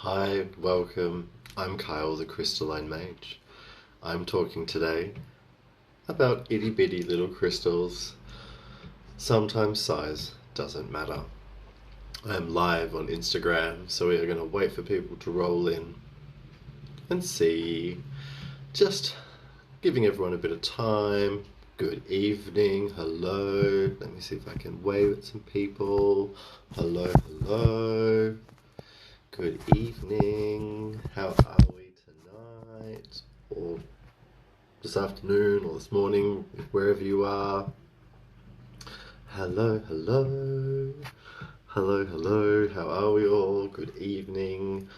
Hi, welcome. I'm Kyle, the Crystalline Mage. I'm talking today about itty bitty little crystals. Sometimes size doesn't matter. I'm live on Instagram, so we are going to wait for people to roll in and see. Just giving everyone a bit of time. Good evening, hello. Let me see if I can wave at some people. Hello, hello. Good evening. How are we tonight? Or this afternoon or this morning, wherever you are. Hello, hello. Hello, hello. How are we all? Good evening.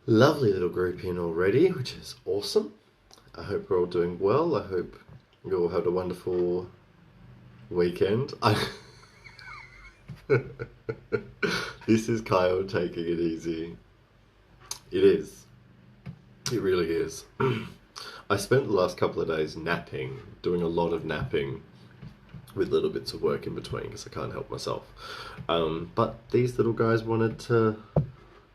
Lovely little group in already, which is awesome. I hope we're all doing well. I hope you all had a wonderful weekend. This is Kyle taking it easy. It is. It really is. I spent the last couple of days napping, doing a lot of napping with little bits of work in between because I can't help myself. But these little guys wanted to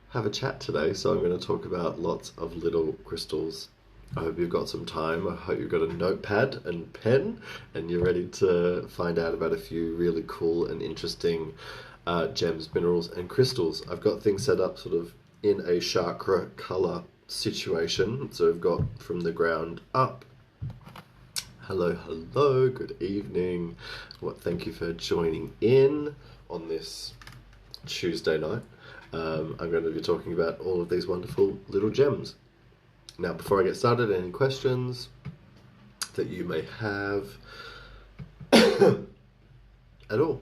have a chat today, so I'm going to talk about lots of little crystals. I hope you've got some time. I hope you've got a notepad and pen and you're ready to find out about a few really cool and interesting gems, minerals and crystals. I've got things set up sort of in a chakra color situation. So we've got from the ground up. Hello, hello, good evening. Thank you for joining in on this Tuesday night. I'm going to be talking about all of these wonderful little gems. Now, before I get started, any questions that you may have at all?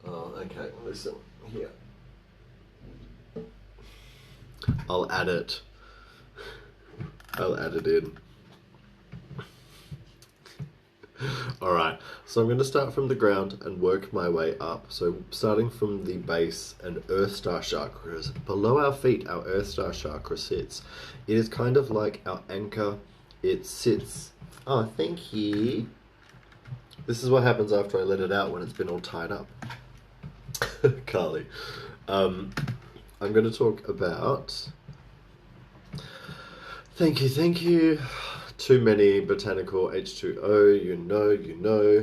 Oh, okay, listen, here. I'll add it in. Alright, so I'm going to start from the ground and work my way up. So starting from the base and Earth Star chakras, below our feet, our Earth Star chakra sits. It is kind of like our anchor. It sits... Oh, thank you. This is what happens after I let it out when it's been all tied up. Carly. I'm going to talk about... Thank you. Too many botanical H2O, you know.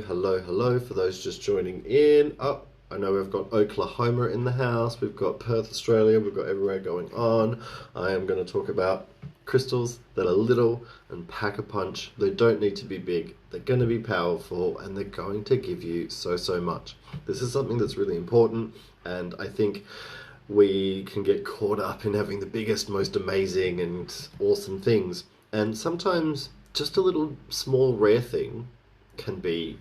Hello, hello, for those just joining in. I know we've got Oklahoma in the house, we've got Perth, Australia, we've got everywhere going on. I am going to talk about crystals that are little and pack a punch. They don't need to be big, they're going to be powerful, and they're going to give you so much. This is something that's really important, and I think we can get caught up in having the biggest, most amazing and awesome things. And sometimes just a little small rare thing can be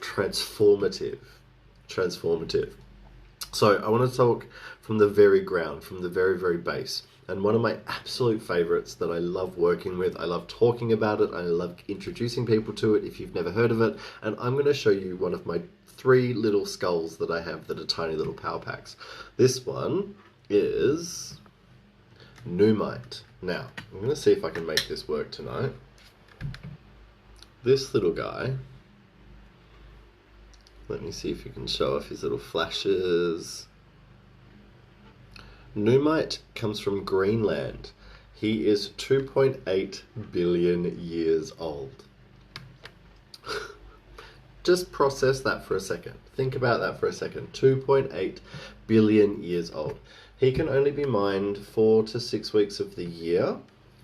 transformative. So I want to talk from the very ground, from the very base. And one of my absolute favorites that I love working with, I love talking about it, I love introducing people to it if you've never heard of it. And I'm going to show you one of my 3 little skulls that I have that are tiny little power packs. This one is Numite. Now, I'm going to see if I can make this work tonight. This little guy, let me see if you can show off his little flashes. Numite comes from Greenland. He is 2.8 billion years old. Just process that for a second. Think about that for a second. 2.8 billion years old. He can only be mined 4 to 6 weeks of the year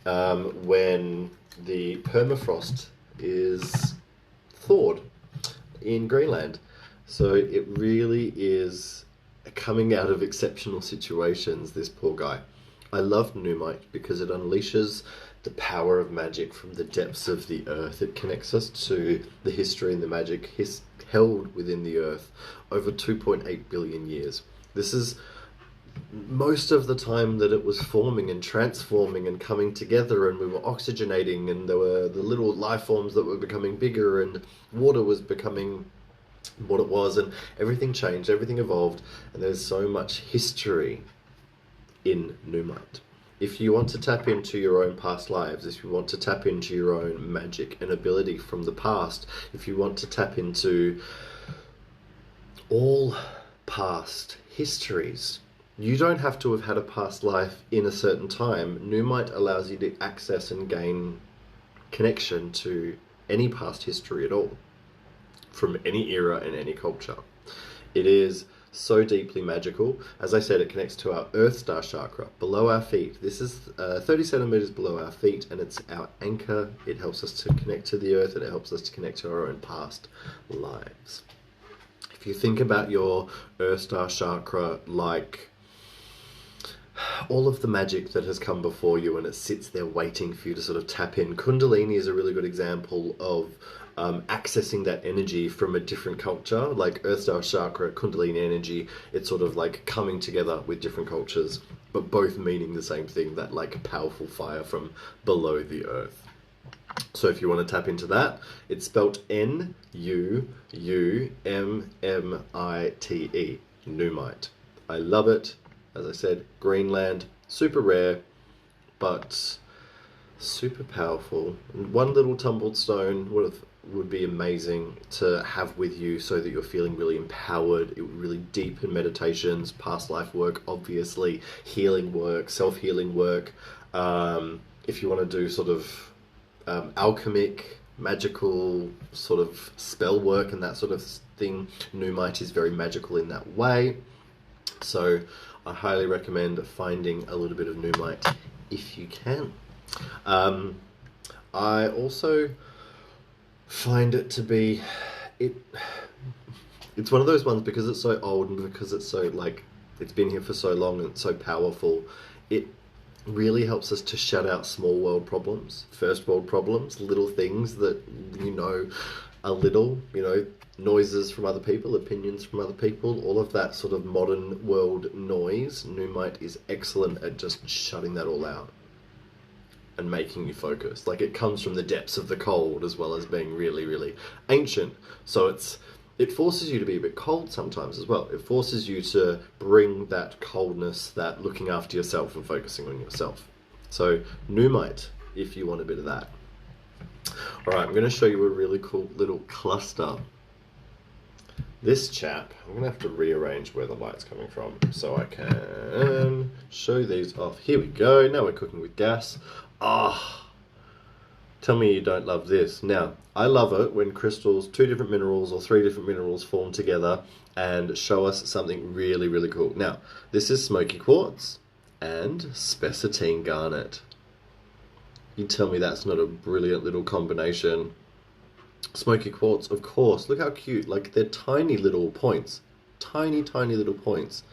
when the permafrost is thawed in Greenland. So it really is coming out of exceptional situations, this poor guy. I love Numite because it unleashes the power of magic from the depths of the earth. It connects us to the history and the magic held within the earth over 2.8 billion years. This is most of the time that it was forming and transforming and coming together, and we were oxygenating, and there were the little life forms that were becoming bigger, and water was becoming what it was, and everything changed, everything evolved, and there's so much history in Numite. If you want to tap into your own past lives, if you want to tap into your own magic and ability from the past, if you want to tap into all past histories, you don't have to have had a past life in a certain time. Numite allows you to access and gain connection to any past history at all, from any era and any culture. It is so deeply magical. As I said, it connects to our Earth Star chakra below our feet. This is 30 centimeters below our feet, and it's our anchor. It helps us to connect to the earth, and it helps us to connect to our own past lives. If you think about your Earth Star chakra like all of the magic that has come before you, and it sits there waiting for you to sort of tap in. Kundalini is a really good example of accessing that energy from a different culture, like Earth Star chakra, Kundalini energy. It's sort of like coming together with different cultures, but both meaning the same thing, that like powerful fire from below the earth. So if you want to tap into that, it's spelled Nuummite, Numite. I love it. As I said, Greenland, super rare, but super powerful. And one little tumbled stone would be amazing to have with you, so that you're feeling really empowered. It would really deepen meditations, past life work, obviously, healing work, self-healing work. If you want to do sort of alchemic, magical sort of spell work and that sort of thing, Numite is very magical in that way. So I highly recommend finding a little bit of Numite if you can. I also find it to be, it's one of those ones, because it's so old and because it's so like, it's been here for so long and it's so powerful, it really helps us to shut out small world problems, first world problems, little things that, a little, noises from other people, opinions from other people, all of that sort of modern world noise. Numite is excellent at just shutting that all out and making you focus. Like, it comes from the depths of the cold as well as being really, really ancient. So it forces you to be a bit cold sometimes as well. It forces you to bring that coldness, that looking after yourself and focusing on yourself. So Numite, if you want a bit of that. All right, I'm going to show you a really cool little cluster. This chap, I'm going to have to rearrange where the light's coming from so I can show these off. Here we go. Now we're cooking with gas. Tell me you don't love this. Now, I love it when crystals, 2 different minerals or 3 different minerals form together and show us something really, really cool. Now, this is smoky quartz and spessartine garnet. You tell me that's not a brilliant little combination. Smoky quartz, of course. Look how cute. Like, they're tiny little points. Tiny, tiny little points.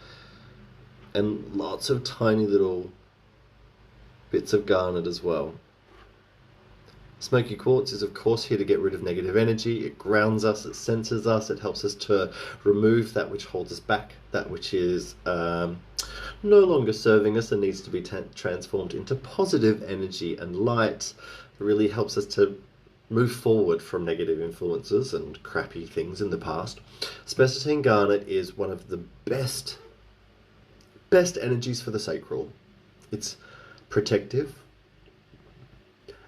And lots of tiny little bits of garnet as well. Smoky quartz is, of course, here to get rid of negative energy. It grounds us, it centers us, it helps us to remove that which holds us back, that which is no longer serving us and needs to be transformed into positive energy and light. It really helps us to move forward from negative influences and crappy things in the past. Spessartine garnet is one of the best energies for the sacral. It's protective,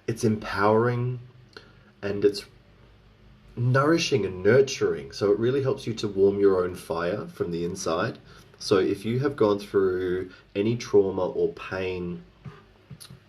it's empowering, and it's nourishing and nurturing. So it really helps you to warm your own fire from the inside. So if you have gone through any trauma or pain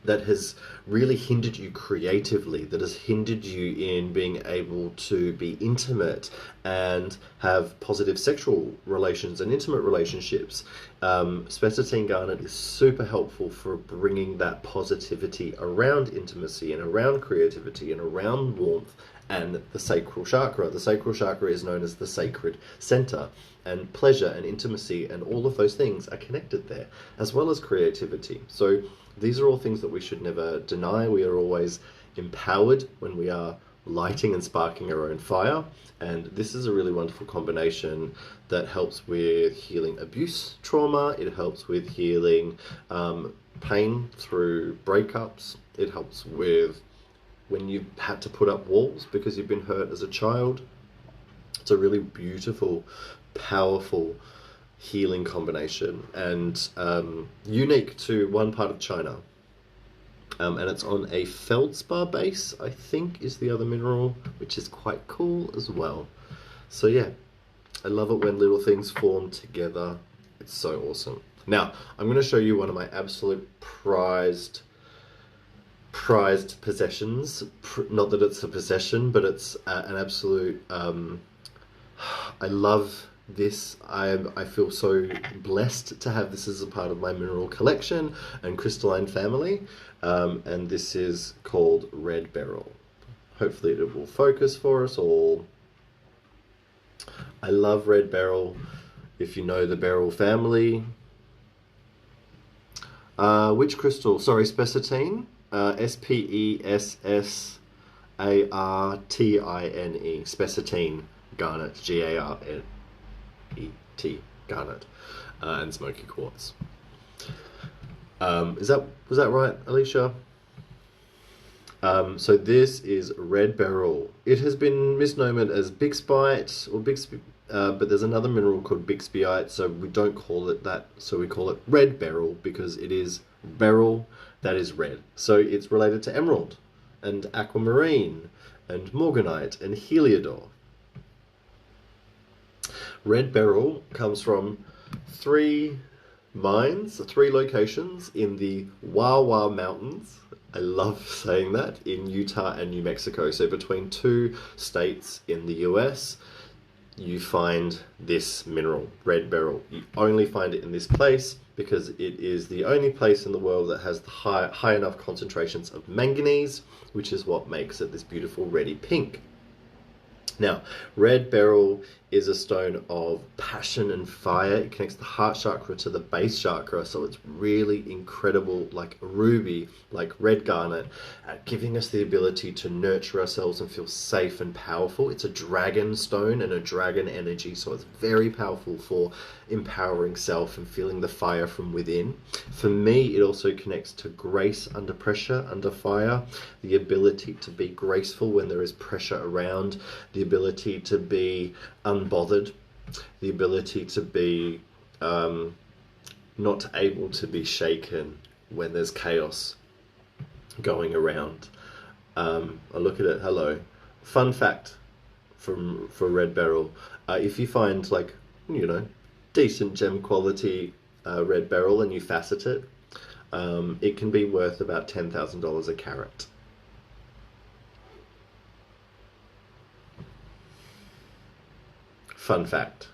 that has really hindered you creatively, that has hindered you in being able to be intimate and have positive sexual relations and intimate relationships, spessartine garnet is super helpful for bringing that positivity around intimacy and around creativity and around warmth and the sacral chakra. The sacral chakra is known as the sacred center, and pleasure and intimacy and all of those things are connected there, as well as creativity. So these are all things that we should never deny. We are always empowered when we are lighting and sparking our own fire. And this is a really wonderful combination that helps with healing abuse trauma. It helps with healing pain through breakups. It helps with when you've had to put up walls because you've been hurt as a child. It's a really beautiful, powerful healing combination, and unique to one part of China. And it's on a feldspar base, I think, is the other mineral, which is quite cool as well. So yeah, I love it when little things form together. It's so awesome. Now, I'm going to show you one of my absolute prized possessions. Not that it's a possession, but it's an absolute... I love this. I feel so blessed to have this as a part of my mineral collection and crystalline family. And this is called red beryl. Hopefully it will focus for us all. I love red beryl. If you know the beryl family. Which crystal? Sorry, spessartine. Spessartine. Spessartine. Garnet. Garnet. Garnet. And smoky quartz. Was that right, Alicia? So this is red beryl. It has been misnomed as bixbyite or but there's another mineral called bixbyite, so we don't call it that. So we call it red beryl because it is beryl that is red. So it's related to emerald and aquamarine and morganite and heliodor. Red beryl comes from three locations in the Wawa Mountains. I love saying that, in Utah and New Mexico. So between two states in the US, you find this mineral, red beryl. You only find it in this place because it is the only place in the world that has the high enough concentrations of manganese, which is what makes it this beautiful reddy pink. Now, red beryl is a stone of passion and fire. It connects the heart chakra to the base chakra, so it's really incredible, like a ruby, like red garnet, giving us the ability to nurture ourselves and feel safe and powerful. It's a dragon stone and a dragon energy, so it's very powerful for empowering self and feeling the fire from within. For me, it also connects to grace under pressure, under fire, the ability to be graceful when there is pressure around, the ability to be unbothered, the ability to be not able to be shaken when there's chaos going around. I look at it, hello. Fun fact for red beryl, if you find, like, you know, decent gem quality red beryl and you facet it, it can be worth about $10,000 a carat. Fun fact.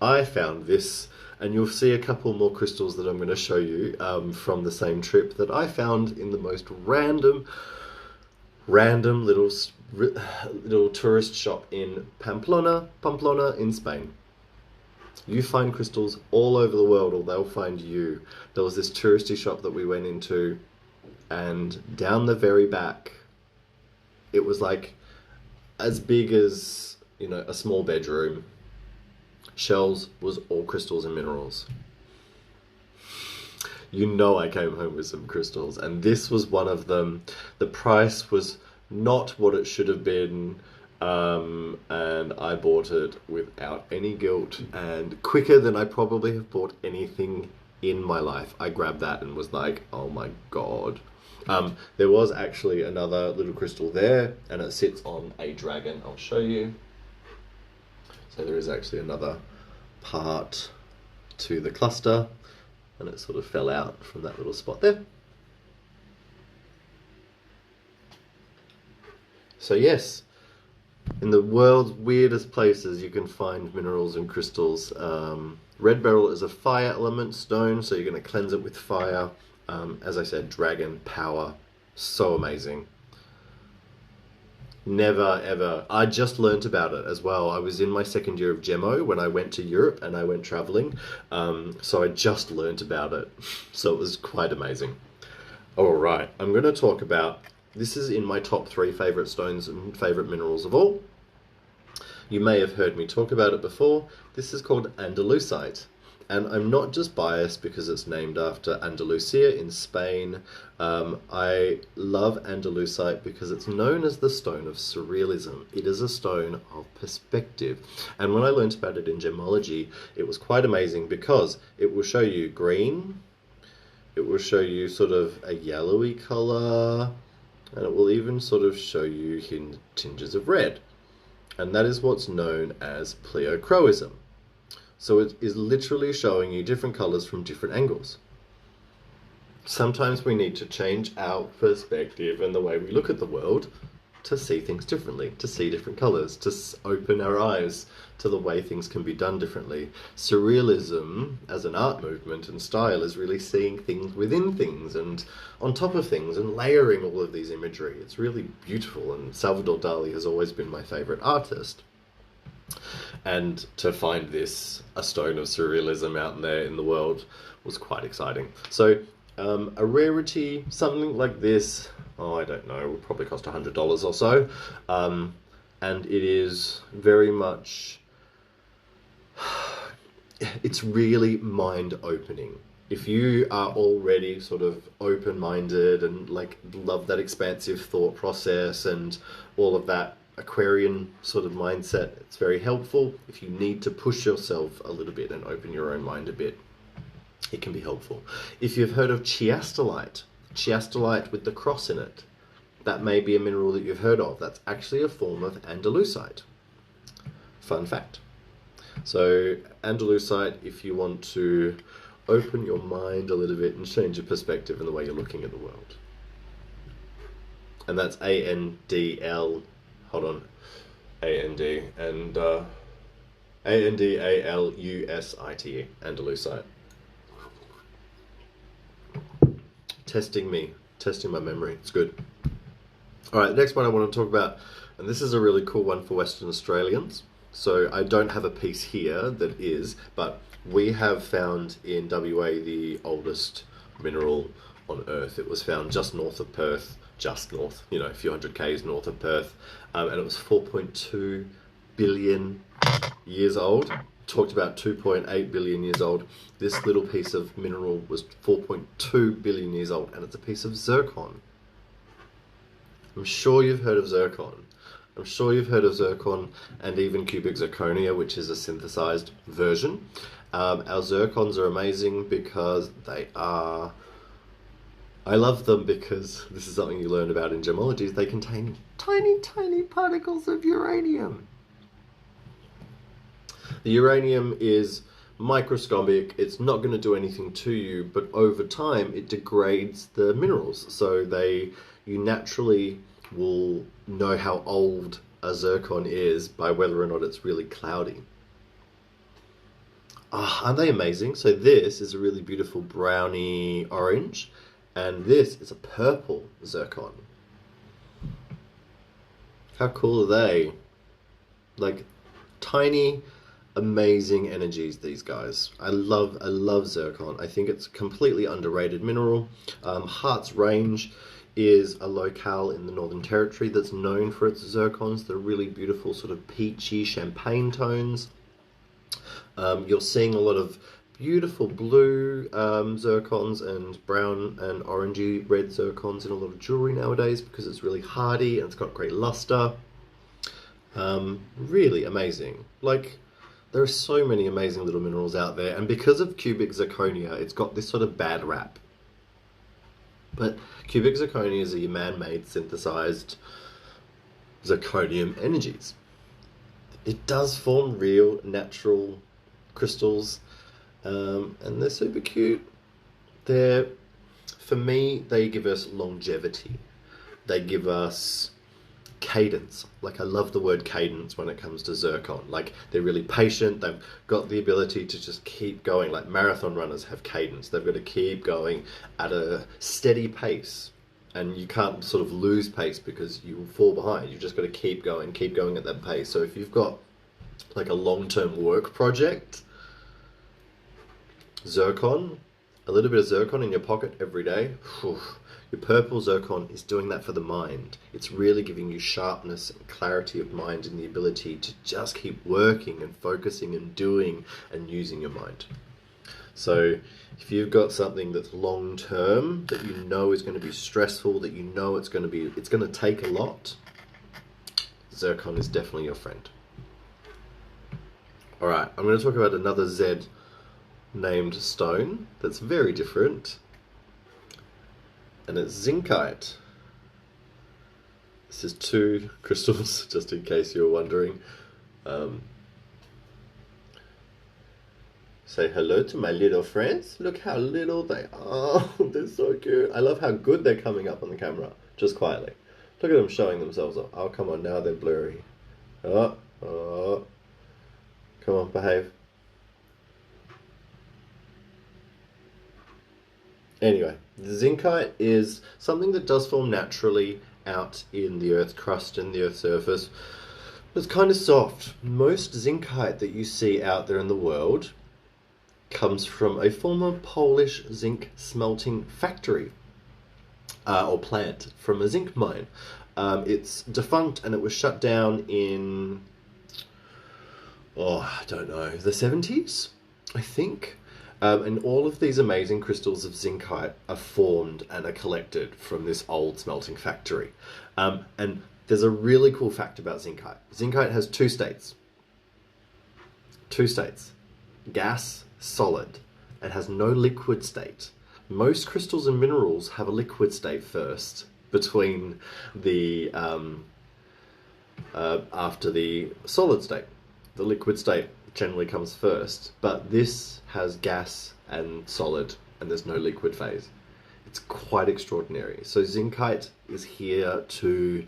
I found this, and you'll see a couple more crystals that I'm going to show you from the same trip that I found in the most random little tourist shop in Pamplona in Spain. You find crystals all over the world, or they'll find you. There was this touristy shop that we went into, and down the very back, it was like as big as, you know, a small bedroom. Shelves was all crystals and minerals. You know, I came home with some crystals, and this was one of them. The price was not what it should have been, and I bought it without any guilt and quicker than I probably have bought anything in my life. I grabbed that and was like, oh my god. There was actually another little crystal there, and it sits on a dragon. I'll show you. So there is actually another part to the cluster, and it sort of fell out from that little spot there. So yes, in the world's weirdest places you can find minerals and crystals. Red beryl is a fire element stone, so you're going to cleanse it with fire. As I said, dragon power, so amazing. Never ever. I just learnt about it as well. I was in my second year of Gemo when I went to Europe and I went traveling. So I just learnt about it. So it was quite amazing. All right, I'm going to talk about, this is in my top 3 favorite stones and favorite minerals of all. You may have heard me talk about it before. This is called Andalusite. And I'm not just biased because it's named after Andalusia in Spain. I love Andalusite because it's known as the stone of surrealism. It is a stone of perspective. And when I learned about it in gemology, it was quite amazing because it will show you green, it will show you sort of a yellowy color, and it will even sort of show you tinges of red. And that is what's known as pleochroism. So it is literally showing you different colors from different angles. Sometimes we need to change our perspective and the way we look at the world to see things differently, to see different colors, to open our eyes to the way things can be done differently. Surrealism as an art movement and style is really seeing things within things and on top of things and layering all of these imagery. It's really beautiful, and Salvador Dali has always been my favorite artist. And to find a stone of surrealism out there in the world was quite exciting. So a rarity, something like this, I don't know, would probably cost $100 or so. And it is very much, it's really mind-opening. If you are already sort of open-minded and like love that expansive thought process and all of that Aquarian sort of mindset, it's very helpful. If you need to push yourself a little bit and open your own mind a bit, it can be helpful. If you've heard of chiastolite with the cross in it, that may be a mineral that you've heard of. That's actually a form of Andalusite. Fun fact. So Andalusite, if you want to open your mind a little bit and change your perspective and the way you're looking at the world. And that's A-N-D-L, hold on, A-N-D, and A-N-D-A-L-U-S-I-T-E, Andalusite. Testing my memory, it's good. All right, the next one I want to talk about, and this is a really cool one for Western Australians. So I don't have a piece here that is, but we have found in WA the oldest mineral on Earth. It was found just north of Perth, just north, a few hundred k's north of Perth, and it was 4.2 billion years old. Talked about 2.8 billion years old. This little piece of mineral was 4.2 billion years old, and it's a piece of zircon. I'm sure you've heard of zircon. I'm sure you've heard of zircon and even cubic zirconia, which is a synthesized version. Our zircons are amazing because I love them because this is something you learn about in gemology. They contain tiny, tiny particles of uranium. The uranium is microscopic. It's not going to do anything to you, but over time it degrades the minerals. So you naturally will know how old a zircon is by whether or not it's really cloudy. Aren't they amazing? So this is a really beautiful browny orange, and this is a purple zircon. How cool are they? Like tiny, amazing energies, these guys. I love zircon. I think it's a completely underrated mineral. Hart's Range is a locale in the Northern Territory that's known for its zircons. They're really beautiful, sort of peachy champagne tones. You're seeing a lot of beautiful blue zircons and brown and orangey red zircons in a lot of jewelry nowadays because it's really hardy and it's got great luster. Really amazing. Like, there are so many amazing little minerals out there, and because of cubic zirconia, it's got this sort of bad rap. But cubic zirconia is a man-made synthesized zirconium energies. It does form real natural crystals, and they're super cute. For me, they give us longevity. They give us cadence. Like, I love the word cadence when it comes to zircon. Like, they're really patient. They've got the ability to just keep going. Like, marathon runners have cadence. They've got to keep going at a steady pace, and you can't sort of lose pace because you will fall behind. You've just got to keep going at that pace. So if you've got like a long-term work project, zircon, a little bit of zircon in your pocket every day, your purple zircon is doing that for the mind. It's really giving you sharpness and clarity of mind and the ability to just keep working and focusing and doing and using your mind. So if you've got something that's long term, that you know is going to be stressful, that you know it's going to take a lot, Zircon is definitely your friend. All right, I'm going to talk about another Z named stone that's very different, and it's zincite. This is 2 crystals, just in case you were wondering. Say hello to my little friends. Look how little they are. They're so cute. I love how good they're coming up on the camera, just quietly. Look at them showing themselves off. Oh, come on, now they're blurry. Oh. Come on, behave. Anyway, the zincite is something that does form naturally out in the Earth's crust and the Earth's surface. It's kind of soft. Most zincite that you see out there in the world comes from a former Polish zinc smelting factory or plant from a zinc mine. It's defunct and it was shut down in, I don't know, the 70s, I think. And all of these amazing crystals of zincite are formed and are collected from this old smelting factory. And there's a really cool fact about zincite. Zincite has 2 states. 2 states. Gas, solid. It has no liquid state. Most crystals and minerals have a liquid state first, between the after the solid state. The liquid state generally comes first, but this has gas and solid, and there's no liquid phase. It's quite extraordinary. So zincite is here to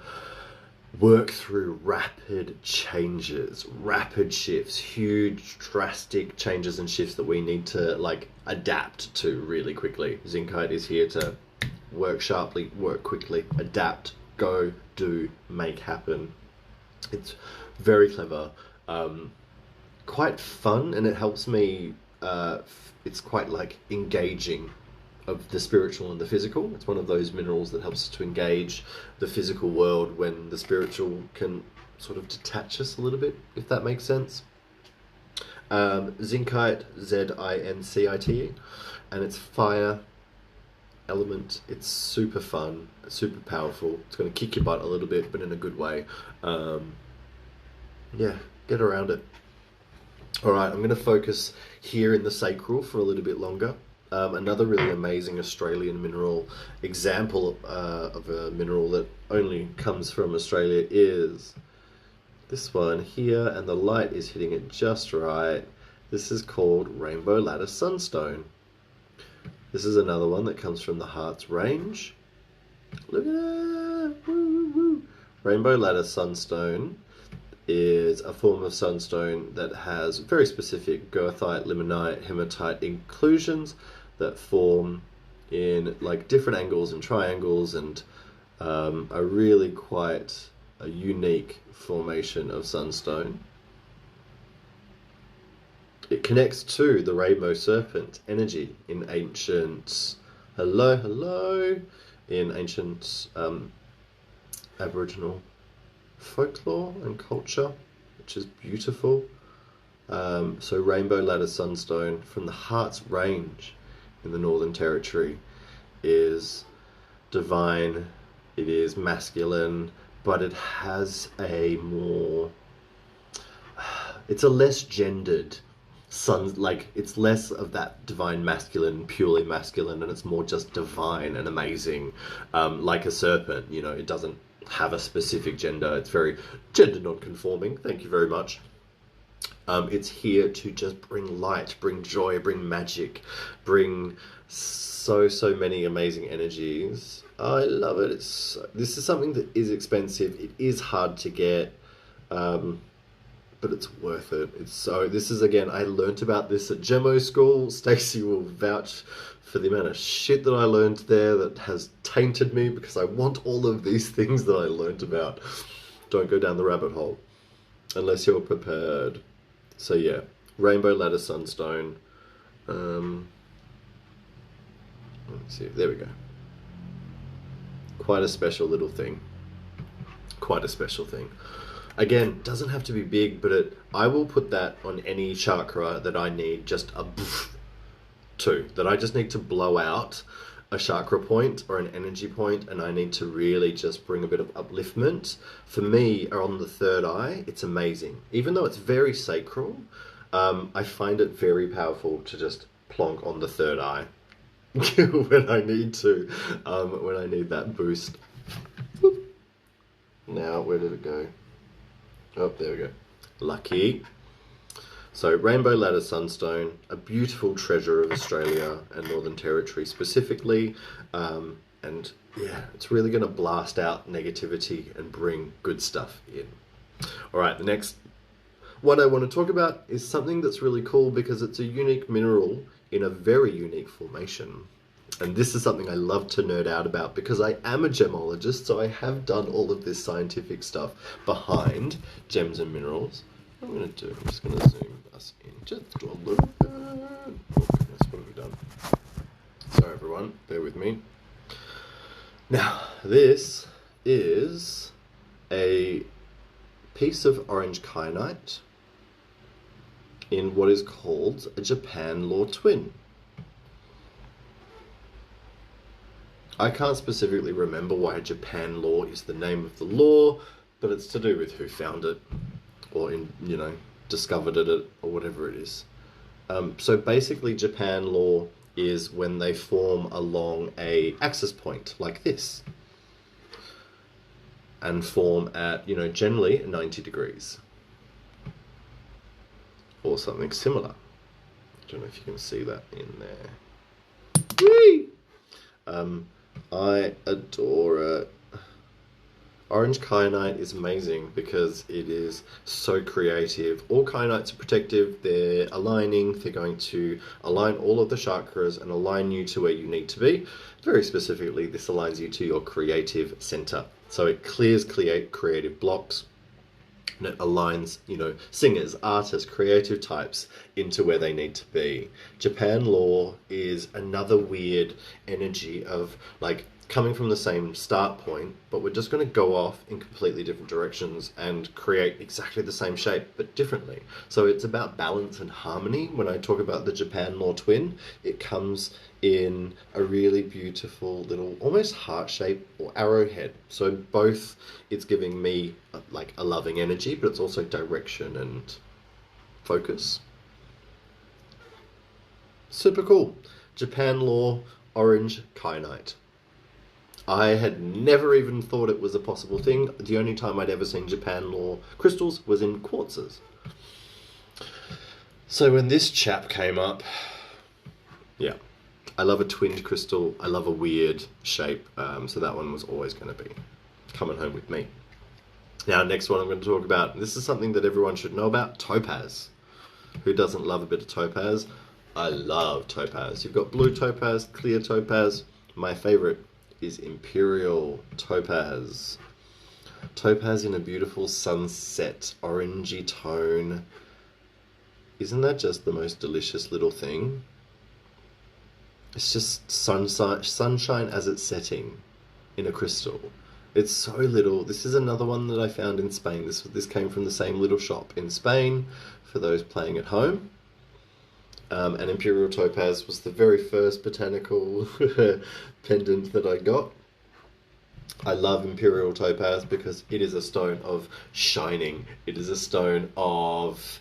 work through rapid changes, rapid shifts, huge drastic changes and shifts that we need to adapt to really quickly. Zincite is here to work sharply, work quickly, adapt, go, do, make happen. It's very clever, quite fun, and it helps me, it's quite engaging of the spiritual and the physical. It's one of those minerals that helps us to engage the physical world when the spiritual can sort of detach us a little bit, if that makes sense. Zincite, Z-I-N-C-I-T-E, and it's fire element. It's super fun, super powerful. It's going to kick your butt a little bit, but in a good way. Yeah, get around it. Alright, I'm going to focus here in the sacral for a little bit longer. Another really amazing Australian mineral example of a mineral that only comes from Australia is this one here, and the light is hitting it just right. This is called Rainbow Ladder Sunstone. This is another one that comes from the Hearts range. Look at that! Woo, woo, woo. Rainbow Ladder Sunstone is a form of sunstone that has very specific goethite, limonite, hematite inclusions that form in different angles and triangles, and are really quite a unique formation of sunstone. It connects to the rainbow serpent energy in ancient in ancient Aboriginal folklore and culture, which is beautiful. So Rainbow Ladder Sunstone from the Hearts range in the Northern Territory is divine. It is masculine, but it has a more, it's a less gendered it's less of that divine masculine, purely masculine, and it's more just divine and amazing, like a serpent. It doesn't have a specific gender. It's very gender non-conforming. Thank you very much. It's here to just bring light, bring joy, bring magic, bring so many amazing energies. I love it. This is something that is expensive. It is hard to get, but it's worth it. This is, again, I learnt about this at Gemo School. Stacey will vouch for the amount of shit that I learned there that has tainted me, because I want all of these things that I learnt about. Don't go down the rabbit hole unless you're prepared. So yeah, Rainbow Ladder Sunstone. Let's see, there we go. Quite a special little thing. Quite a special thing. Again, doesn't have to be big, but I will put that on any chakra that I need just a two, that I just need to blow out a chakra point or an energy point, and I need to really just bring a bit of upliftment. For me, on the third eye, it's amazing. Even though it's very sacral, I find it very powerful to just plonk on the third eye when I need to, when I need that boost. Whoop. Now, where did it go? Oh, there we go. Lucky. So, Rainbow Ladder Sunstone, a beautiful treasure of Australia and Northern Territory specifically. And yeah, it's really going to blast out negativity and bring good stuff in. All right, the next one I want to talk about is something that's really cool because it's a unique mineral in a very unique formation. And this is something I love to nerd out about because I am a gemologist, so I have done all of this scientific stuff behind gems and minerals. What I'm going to do, I'm just going to zoom us in just a little bit. Oh goodness, what have we done? Sorry everyone, bear with me. Now, this is a piece of orange kyanite in what is called a Japan law twin. I can't specifically remember why Japan law is the name of the law, but it's to do with who found it, or discovered it, or whatever it is. So basically Japan law is when they form along a axis point like this and form at, generally 90 degrees or something similar. I don't know if you can see that in there. Whee! I adore it. Orange kyanite is amazing because it is so creative. All kyanites are protective. They're aligning. They're going to align all of the chakras and align you to where you need to be. Very specifically, this aligns you to your creative center. So it clears creative blocks. And it aligns, singers, artists, creative types into where they need to be. Japan law is another weird energy of coming from the same start point, but we're just going to go off in completely different directions and create exactly the same shape, but differently. So it's about balance and harmony. When I talk about the Japan law twin, it comes in a really beautiful little, almost heart shape or arrowhead. So both, it's giving me a loving energy, but it's also direction and focus. Super cool. Japan law, orange kyanite. I had never even thought it was a possible thing. The only time I'd ever seen Japan law crystals was in quartzes. So when this chap came up, yeah, I love a twinned crystal. I love a weird shape. So that one was always going to be coming home with me. Now, next one I'm going to talk about, this is something that everyone should know about, topaz. Who doesn't love a bit of topaz? I love topaz. You've got blue topaz, clear topaz. My favorite is imperial topaz. Topaz in a beautiful sunset orangey tone. Isn't that just the most delicious little thing? It's just sunshine as it's setting in a crystal. It's so little. This is another one that I found in Spain. This came from the same little shop in Spain for those playing at home. And Imperial Topaz was the very first botanical pendant that I got. I love Imperial Topaz because it is a stone of shining. It is a stone of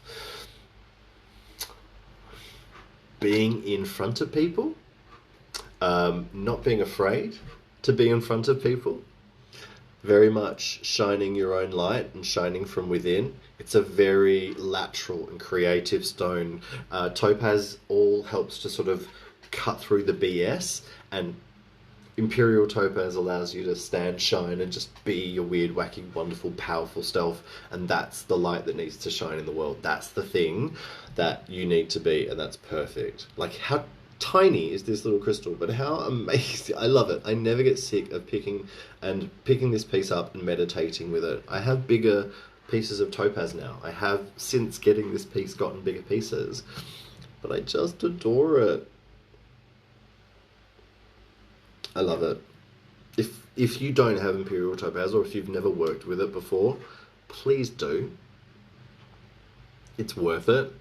being in front of people, not being afraid to be in front of people. Very much shining your own light and shining from within. It's a very lateral and creative stone. Topaz all helps to sort of cut through the BS, and Imperial Topaz allows you to stand, shine, and just be your weird, wacky, wonderful, powerful self. And that's the light that needs to shine in the world. That's the thing that you need to be, and that's perfect. How tiny is this little crystal, but how amazing. I love it. I never get sick of picking this piece up and meditating with it. I have bigger pieces of topaz now. I have, since getting this piece, gotten bigger pieces, but I just adore it. I love it. If you don't have Imperial Topaz, or if you've never worked with it before, please do. It's worth it.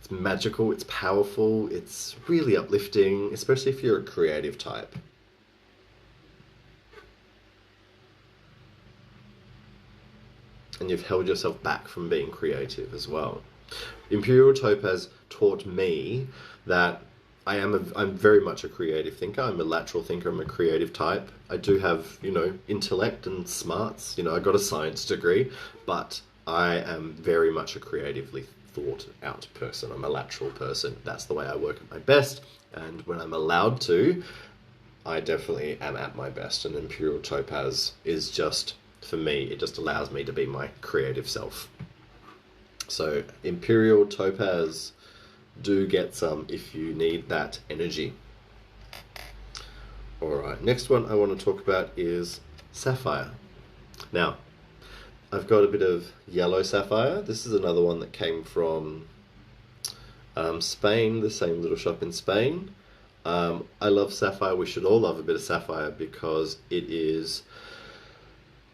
It's magical, it's powerful, it's really uplifting, especially if you're a creative type. And you've held yourself back from being creative as well. Imperial Topaz taught me that I'm very much a creative thinker. I'm a lateral thinker. I'm a creative type. I do have, intellect and smarts. I got a science degree, but I am very much a creatively thought out person. I'm a lateral person. That's the way I work at my best. And when I'm allowed to, I definitely am at my best. And Imperial Topaz is just, for me, it just allows me to be my creative self. So Imperial Topaz, do get some if you need that energy. Alright, next one I want to talk about is Sapphire. Now, I've got a bit of yellow sapphire. This is another one that came from Spain, the same little shop in Spain. I love sapphire. We should all love a bit of sapphire because it is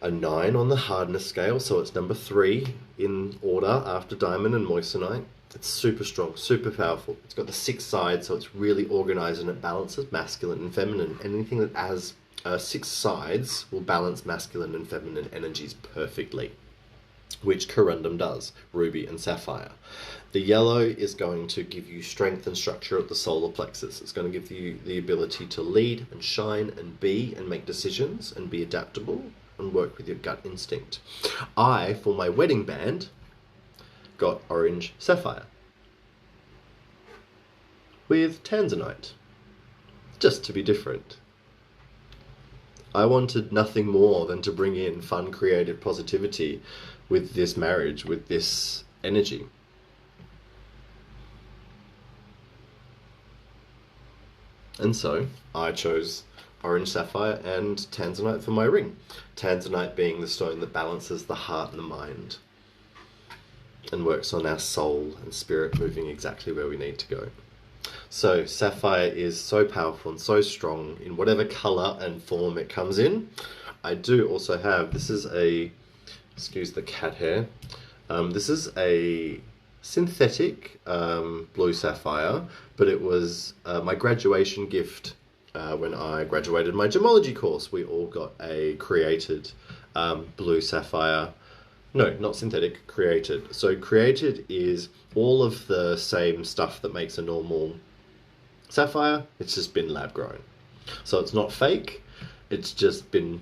a 9 on the hardness scale, so it's number 3 in order after diamond and moissanite. It's super strong, super powerful. It's got the 6 sides, so it's really organized and it balances masculine and feminine. Anything that has 6 sides will balance masculine and feminine energies perfectly, which corundum does, ruby and sapphire. The yellow is going to give you strength and structure at the solar plexus. It's going to give you the ability to lead and shine and be and make decisions and be adaptable and work with your gut instinct. I, for my wedding band, got orange sapphire with tanzanite, just to be different. I wanted nothing more than to bring in fun, creative positivity with this marriage, with this energy. And so I chose orange sapphire and tanzanite for my ring. Tanzanite being the stone that balances the heart and the mind and works on our soul and spirit moving exactly where we need to go. So sapphire is so powerful and so strong in whatever color and form it comes in. I do also have, this is a, excuse the cat hair, this is a synthetic blue sapphire, but it was my graduation gift when I graduated my gemology course. We all got a created blue sapphire. No, not synthetic, created. So created is all of the same stuff that makes a normal sapphire. It's just been lab grown. So it's not fake, it's just been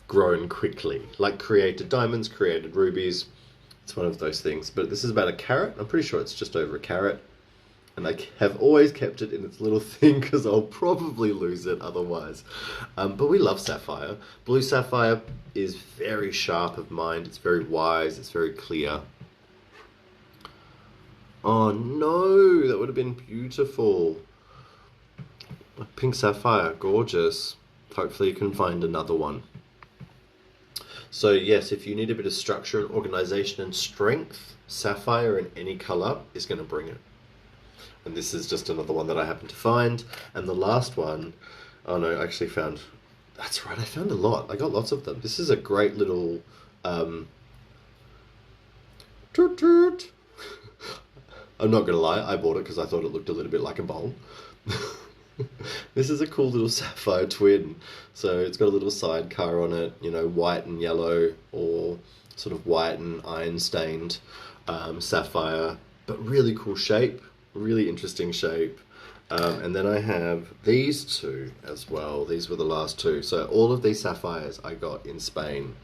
grown quickly. Like created diamonds, created rubies. It's one of those things. But this is about a carat. I'm pretty sure it's just over a carat. And I have always kept it in its little thing because I'll probably lose it otherwise. But we love sapphire. Blue sapphire is very sharp of mind. It's very wise. It's very clear. Oh no, that would have been beautiful. Pink sapphire, gorgeous. Hopefully you can find another one. So yes, if you need a bit of structure and organization and strength, sapphire in any color is going to bring it. And this is just another one that I happened to find. And the last one, oh no, I actually found, that's right, I found a lot. I got lots of them. This is a great little, toot toot. I'm not going to lie, I bought it because I thought it looked a little bit like a bowl. This is a cool little sapphire twin. So it's got a little sidecar on it, white and yellow, or sort of white and iron stained sapphire, but really cool shape. Really interesting shape. And then I have these two as well. These were the last two. So all of these sapphires I got in Spain.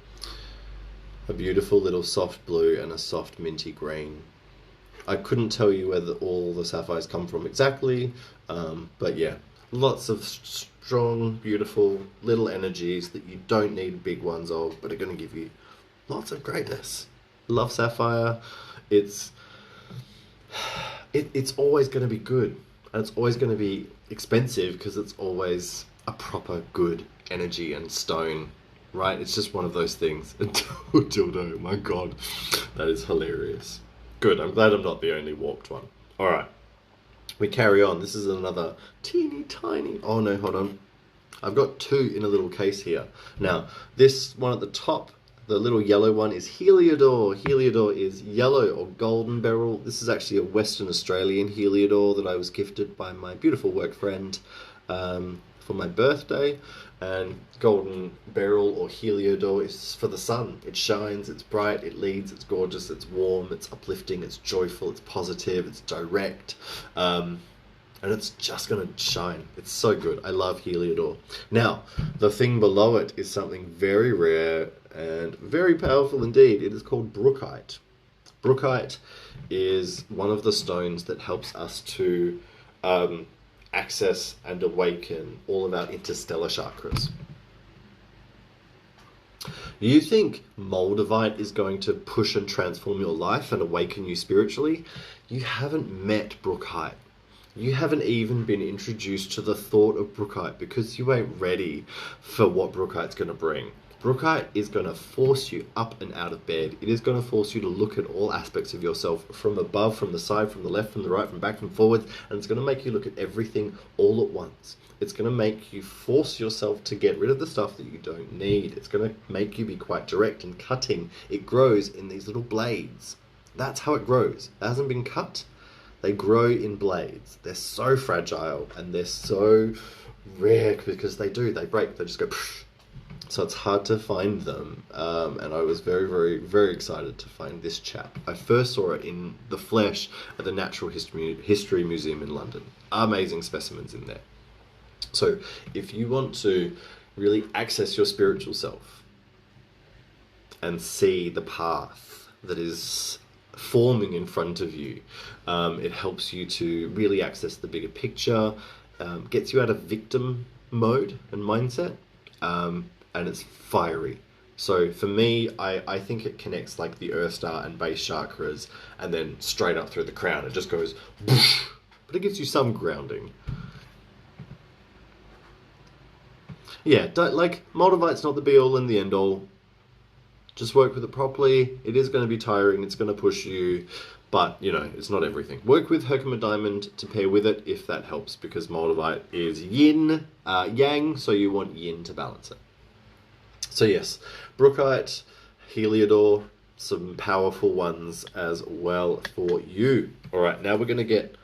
A beautiful little soft blue and a soft minty green. I couldn't tell you where all the sapphires come from exactly, but yeah, lots of strong, beautiful little energies that you don't need big ones of, but are going to give you lots of greatness. Love sapphire. It's always going to be good, and it's always going to be expensive because it's always a proper good energy and stone, right? It's just one of those things. Dildo, my god, that is hilarious. Good, I'm glad I'm not the only warped one. All right, we carry on. This is another teeny tiny, oh no, hold on. I've got 2 in a little case here. Now, this one at the top, The little yellow one is Heliodor. Heliodor is yellow or golden beryl. This is actually a Western Australian Heliodor that I was gifted by my beautiful work friend for my birthday. And golden beryl or Heliodor is for the sun. It shines, it's bright, it leads, it's gorgeous, it's warm, it's uplifting, it's joyful, it's positive, it's direct. And it's just going to shine. It's so good. I love Heliodor. Now, the thing below it is something very rare and very powerful indeed. It is called brookite. Brookite is one of the stones that helps us to access and awaken all of our interstellar chakras. You think moldavite is going to push and transform your life and awaken you spiritually? You haven't met brookite. You haven't even been introduced to the thought of brookite because you ain't ready for what brookite's going to bring. Brookite is going to force you up and out of bed. It is going to force you to look at all aspects of yourself from above, from the side, from the left, from the right, from back, from forwards, and it's going to make you look at everything all at once. It's going to make you force yourself to get rid of the stuff that you don't need. It's going to make you be quite direct and cutting. It grows in these little blades. That's how it grows. It hasn't been cut. They grow in blades. They're so fragile and they're so rare because they break, they just go poof. So it's hard to find them. And I was very, very, very excited to find this chap. I first saw it in the flesh at the Natural History Museum in London. Amazing specimens in there. So if you want to really access your spiritual self and see the path that is forming in front of you, it helps you to really access the bigger picture, gets you out of victim mode and mindset, and it's fiery. So for me, I think it connects like the Earth Star and base chakras and then straight up through the crown. It just goes whoosh, but it gives you some grounding. Yeah, moldavite's not the be all and the end all. Just work with it properly. It is going to be tiring. It's going to push you, but it's not everything. Work with Herkimer Diamond to pair with it if that helps, because moldavite is yin, yang, so you want yin to balance it. So yes, brookite, Heliodor, some powerful ones as well for you. All right, now we're going to get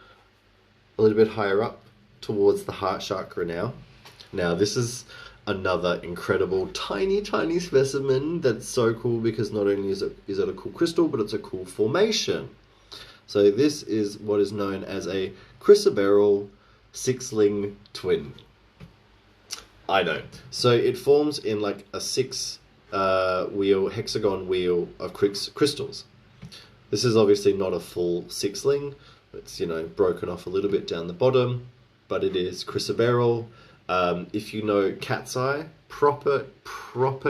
a little bit higher up towards the heart chakra now. Now this is another incredible tiny specimen that's so cool because not only is it a cool crystal, but it's a cool formation. So this is what is known as a chrysoberyl sixling twin. I know. So it forms in like a hexagon wheel of crystals. This is obviously not a full sixling. It's broken off a little bit down the bottom, but it is chrysoberyl. If you know cat's eye, proper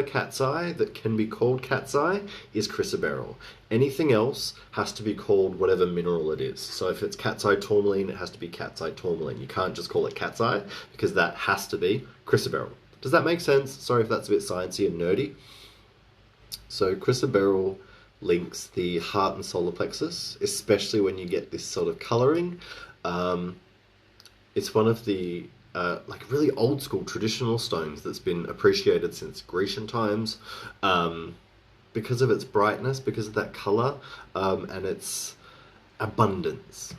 cat's eye that can be called cat's eye is chrysoberyl. Anything else has to be called whatever mineral it is. So if it's cat's eye tourmaline, it has to be cat's eye tourmaline. You can't just call it cat's eye because that has to be chrysoberyl. Does that make sense? Sorry if that's a bit sciencey and nerdy. So chrysoberyl links the heart and solar plexus, especially when you get this sort of coloring. It's one of the really old school traditional stones that's been appreciated since Grecian times because of its brightness, because of that color, and its abundance.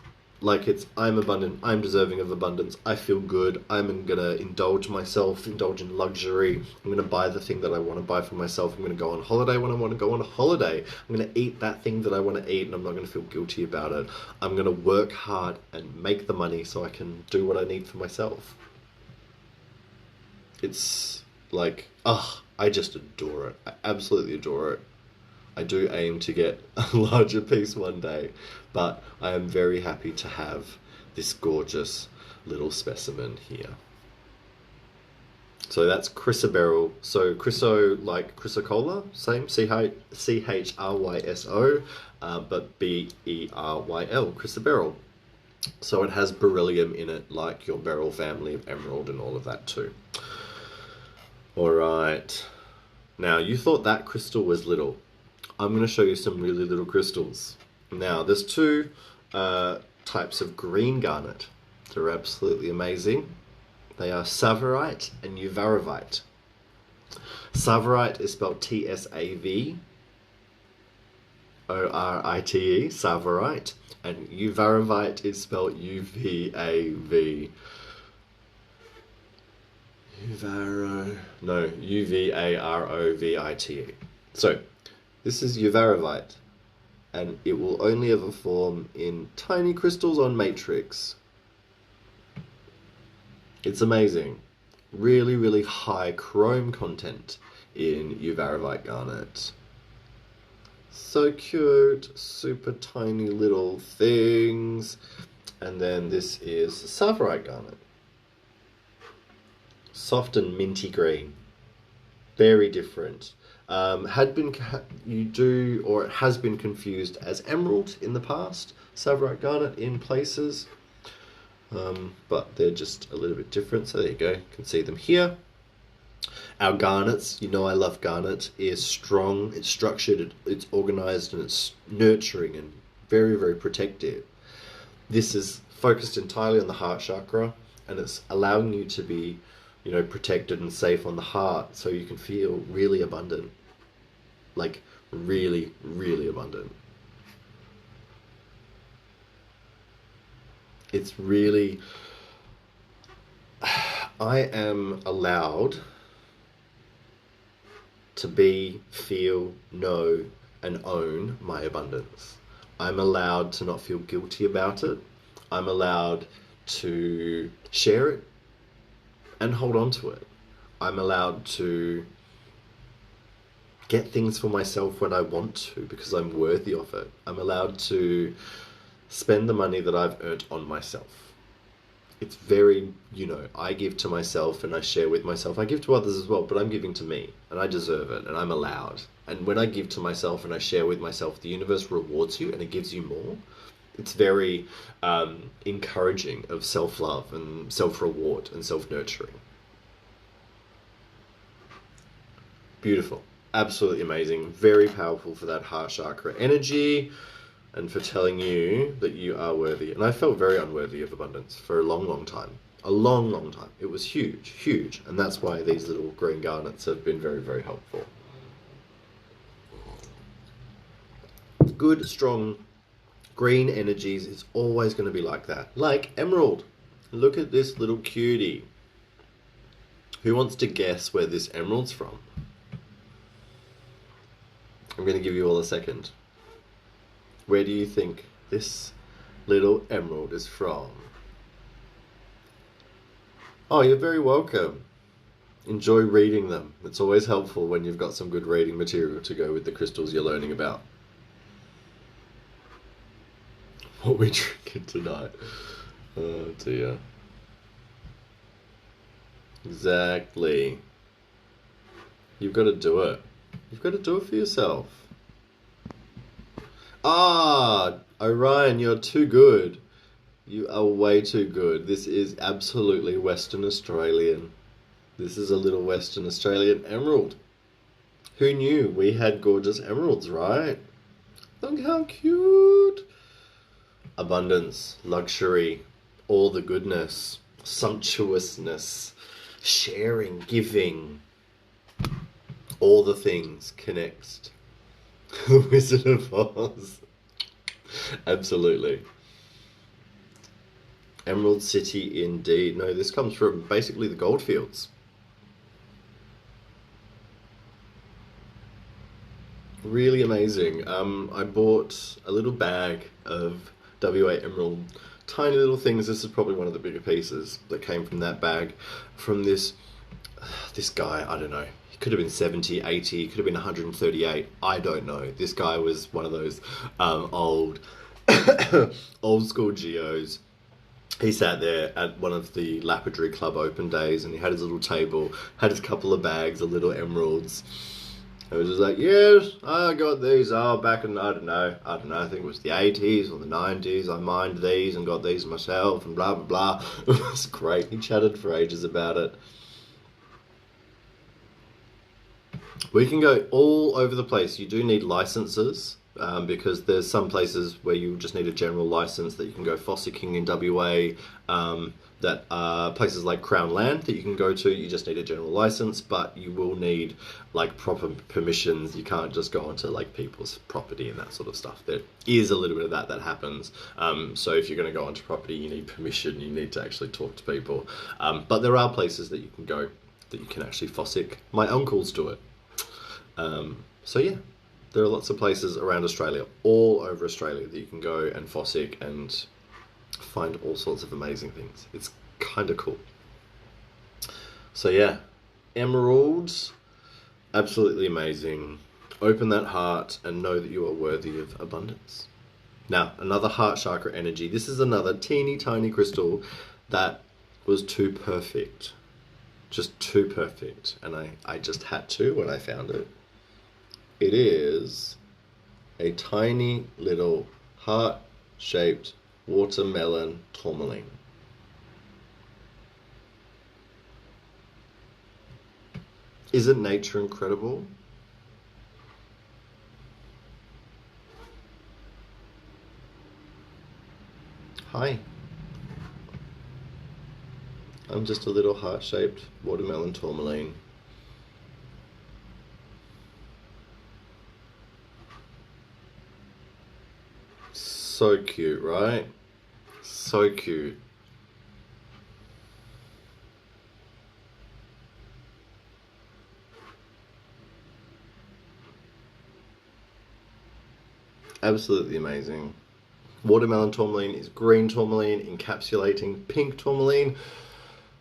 I'm abundant, I'm deserving of abundance, I feel good, I'm gonna indulge myself, indulge in luxury, I'm gonna buy the thing that I want to buy for myself, I'm gonna go on holiday when I want to go on a holiday, I'm gonna eat that thing that I want to eat and I'm not gonna feel guilty about it, I'm gonna work hard and make the money so I can do what I need for myself. It's I just adore it. I absolutely adore it. I do aim to get a larger piece one day, but I am very happy to have this gorgeous little specimen here. So that's chrysoberyl. So chryso, like chrysocolla, same, C-H-R-Y-S-O, but B-E-R-Y-L, chrysoberyl. So it has beryllium in it, like your beryl family of emerald and all of that too. All right. Now, you thought that crystal was little. I'm going to show you some really little crystals. Now, there's two types of green garnet. They're absolutely amazing. They are tsavorite and uvarovite. Tsavorite is spelled Tsavorite, Tsavorite, and Uvarovite is spelled Uvav. Uvarovite. So, this is Uvarovite, and it will only ever form in tiny crystals on matrix. It's amazing. Really, really high chrome content in Uvarovite garnet. So cute, super tiny little things. And then this is Tsavorite garnet. Soft and minty green. Very different. It has been confused as emerald in the past. Tsavorite garnet in places. But they're just a little bit different. So there you go. You can see them here. Our garnets, you know I love garnet, is strong, it's structured, it's organized, and it's nurturing and very, very protective. This is focused entirely on the heart chakra, and it's allowing you to be, protected and safe on the heart, so you can feel really abundant. Like, really, really abundant. It's really... I am allowed to be, feel, know, and own my abundance. I'm allowed to not feel guilty about it. I'm allowed to share it and hold on to it. I'm allowed to get things for myself when I want to because I'm worthy of it. I'm allowed to spend the money that I've earned on myself. It's very, I give to myself and I share with myself. I give to others as well, but I'm giving to me and I deserve it and I'm allowed. And when I give to myself and I share with myself, the universe rewards you and it gives you more. It's very encouraging of self-love and self-reward and self-nurturing. Beautiful. Absolutely amazing. Very powerful for that heart chakra energy. And for telling you that you are worthy. And I felt very unworthy of abundance for a long, long time. A long, long time. It was huge, huge. And that's why these little green garnets have been very, very helpful. Good, strong, green energies is always going to be like that. Like emerald. Look at this little cutie. Who wants to guess where this emerald's from? I'm going to give you all a second. Where do you think this little emerald is from? Oh, you're very welcome. Enjoy reading them. It's always helpful when you've got some good reading material to go with the crystals you're learning about. What we drinking tonight? Oh dear. Exactly. You've got to do it. You've got to do it for yourself. Orion, you're too good. You are way too good. This is absolutely Western Australian. This is a little Western Australian emerald. Who knew we had gorgeous emeralds, right? Look how cute. Abundance, luxury, all the goodness, sumptuousness, sharing, giving. All the things connect. The Wizard of Oz. Absolutely. Emerald City indeed. No, this comes from basically the goldfields. Really amazing. I bought a little bag of WA Emerald. Tiny little things. This is probably one of the bigger pieces that came from that bag. From this guy, I don't know. He could have been 70, 80, he could have been 138. I don't know. This guy was one of those old school geos. He sat there at one of the Lapidary Club open days and he had his little table, had his couple of bags of little emeralds. I was just like, yes, I got these. Back in, I don't know, I think it was the 80s or the 90s. I mined these and got these myself and blah, blah, blah. It was great. He chatted for ages about it. We can go all over the place. You do need licenses because there's some places where you just need a general license that you can go fossicking in WA. That are places like Crown Land that you can go to. You just need a general license, but you will need like proper permissions. You can't just go onto like people's property and that sort of stuff. There is a little bit of that happens. So if you're going to go onto property, you need permission. You need to actually talk to people. But there are places that you can go that you can actually fossick. My uncles do it. So yeah, there are lots of places around Australia, all over Australia, that you can go and fossick and find all sorts of amazing things. It's kind of cool. So yeah, emeralds, absolutely amazing. Open that heart and know that you are worthy of abundance. Now, another heart chakra energy. This is another teeny tiny crystal that was too perfect. Just too perfect. And I just had to when I found it. It is a tiny little heart-shaped watermelon tourmaline. Isn't nature incredible? Hi. I'm just a little heart-shaped watermelon tourmaline. So cute, right? So cute. Absolutely amazing. Watermelon tourmaline is green tourmaline encapsulating pink tourmaline.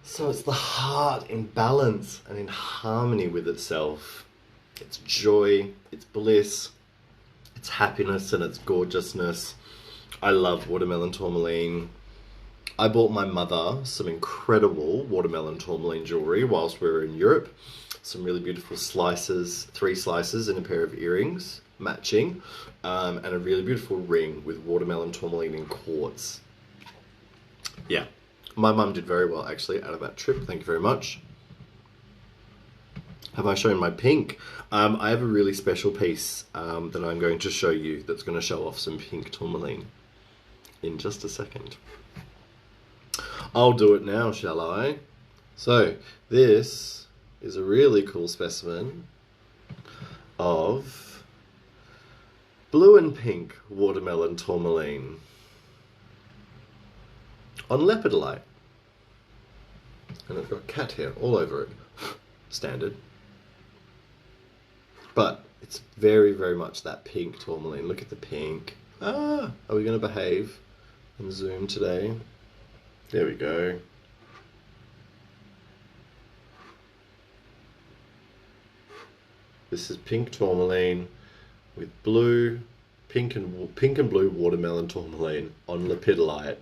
So it's the heart in balance and in harmony with itself. It's joy, it's bliss, it's happiness and its gorgeousness. I love watermelon tourmaline. I bought my mother some incredible watermelon tourmaline jewelry whilst we were in Europe. Some really beautiful slices, 3 slices and a pair of earrings matching, and a really beautiful ring with watermelon tourmaline in quartz. Yeah, my mum did very well actually out of that trip. Thank you very much. Have I shown my pink? I have a really special piece that I'm going to show you that's going to show off some pink tourmaline in just a second. I'll do it now, shall I? So, this is a really cool specimen of blue and pink watermelon tourmaline on lepidolite. And I've got cat hair all over it. Standard. But it's very, very much that pink tourmaline. Look at the pink. Are we going to behave and zoom today? There we go. This is pink tourmaline with blue, pink and blue watermelon tourmaline on lepidolite.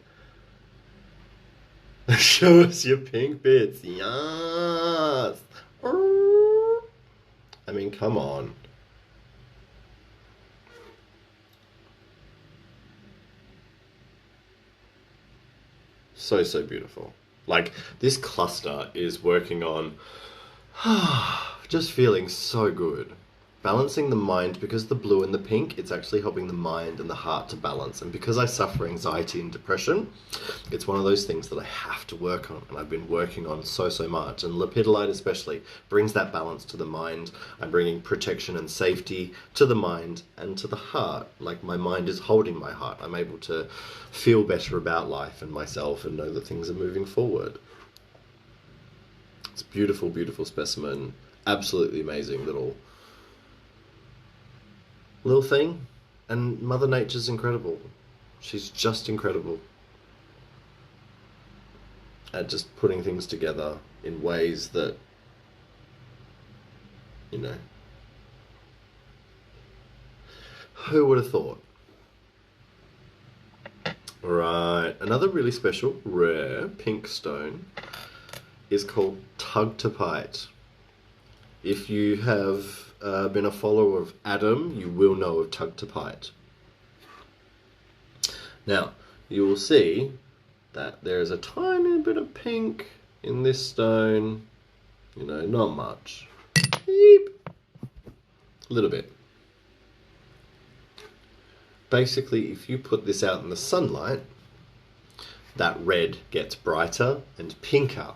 Show us your pink bits. Yes. I mean, come on. So, so beautiful. Like, this cluster is working on just feeling so good. Balancing the mind, because the blue and the pink, it's actually helping the mind and the heart to balance. And because I suffer anxiety and depression, it's one of those things that I have to work on. And I've been working on so, so much. And lepidolite especially brings that balance to the mind. I'm bringing protection and safety to the mind and to the heart. Like, my mind is holding my heart. I'm able to feel better about life and myself and know that things are moving forward. It's a beautiful, beautiful specimen. Absolutely amazing little thing. And Mother Nature's incredible. She's just incredible at just putting things together in ways that, you know, who would have thought? Right, another really special rare pink stone is called tugtapite. If you have been a follower of Adam, you will know of tugtapite. Now, you will see that there is a tiny bit of pink in this stone. You know, not much. Beep. A little bit. basically, if you put this out in the sunlight, that red gets brighter and pinker.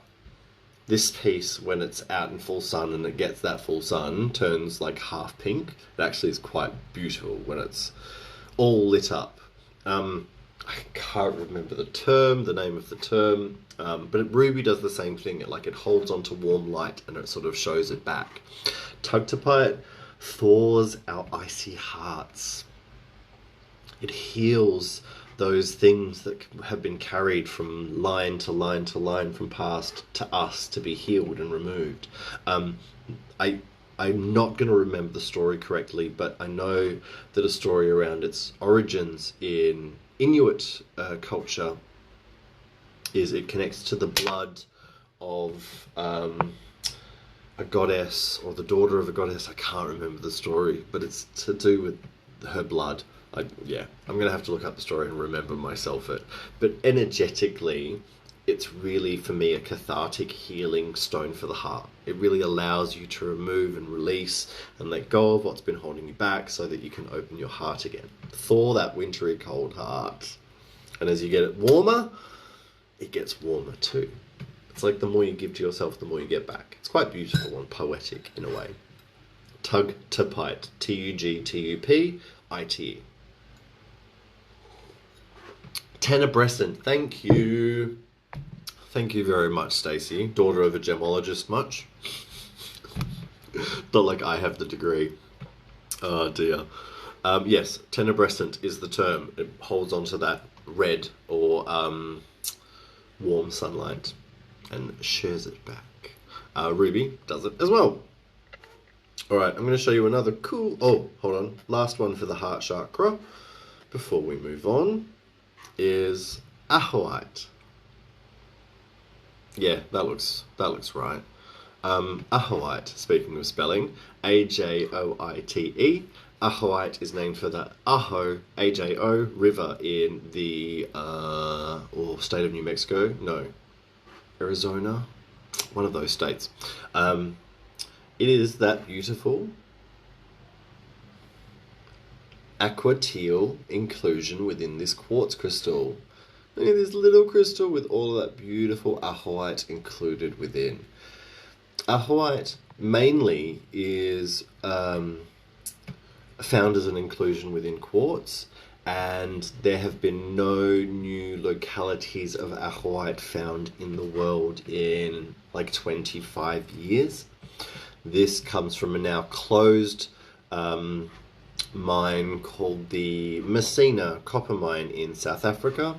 This piece, when it's out in full sun and it gets that full sun, turns like half pink. It actually is quite beautiful when it's all lit up. I can't remember the name of the term, but ruby does the same thing. It holds onto warm light and it sort of shows it back. Tugtupite thaws our icy hearts. It heals those things that have been carried from line to line to line from past to us to be healed and removed. I'm not going to remember the story correctly, but I know that a story around its origins in Inuit culture is it connects to the blood of a goddess or the daughter of a goddess. I can't remember the story, but it's to do with her blood. I'm going to have to look up the story and remember myself it. But energetically, it's really, for me, a cathartic healing stone for the heart. It really allows you to remove and release and let go of what's been holding you back so that you can open your heart again. Thaw that wintry cold heart. And as you get it warmer, it gets warmer too. It's like the more you give to yourself, the more you get back. It's quite beautiful and poetic in a way. Tugtupite. Tugtupite. Tenebrescent. Thank you. Thank you very much, Stacey. Daughter of a gemologist, much? Not like I have the degree. Oh dear. Yes, tenebrescent is the term. It holds onto that red or warm sunlight and shares it back. Ruby does it as well. Alright, I'm going to show you another cool... Oh, hold on. Last one for the heart chakra before we move on is Ahoite. Yeah, that looks right. Ahoite, speaking of spelling, Ajoite. Ahoite is named for the Ajo, AJO, river in the state of New Mexico. No, Arizona, one of those states. It is that beautiful aqua teal inclusion within this quartz crystal. Look at this little crystal with all of that beautiful ahoite included within. Ahoite mainly is found as an inclusion within quartz, and there have been no new localities of ahoite found in the world in like 25 years. This comes from a now closed mine called the Messina copper mine in South Africa.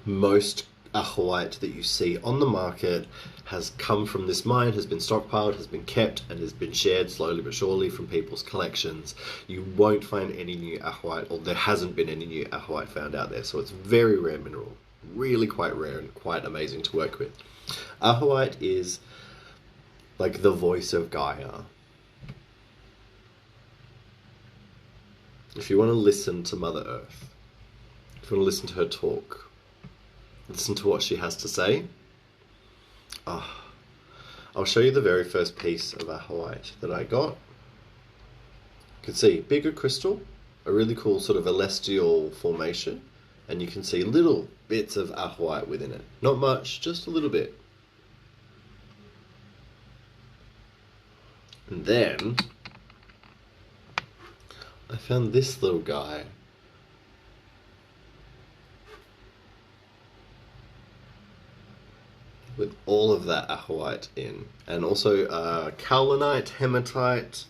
Most ahoite that you see on the market has come from this mine, has been stockpiled, has been kept, and has been shared slowly but surely from people's collections. You won't find any new ahoite, or there hasn't been any new ahoite found out there, so it's very rare mineral. Really quite rare and quite amazing to work with. Ahoite is like the voice of Gaia. If you want to listen to Mother Earth, if you want to listen to her talk, listen to what she has to say, I'll show you the very first piece of ahoite that I got. You can see bigger crystal, a really cool sort of celestial formation, and you can see little bits of ahoite within it. Not much, just a little bit. And then I found this little guy. With all of that ahoite in. And also kaolinite, hematite,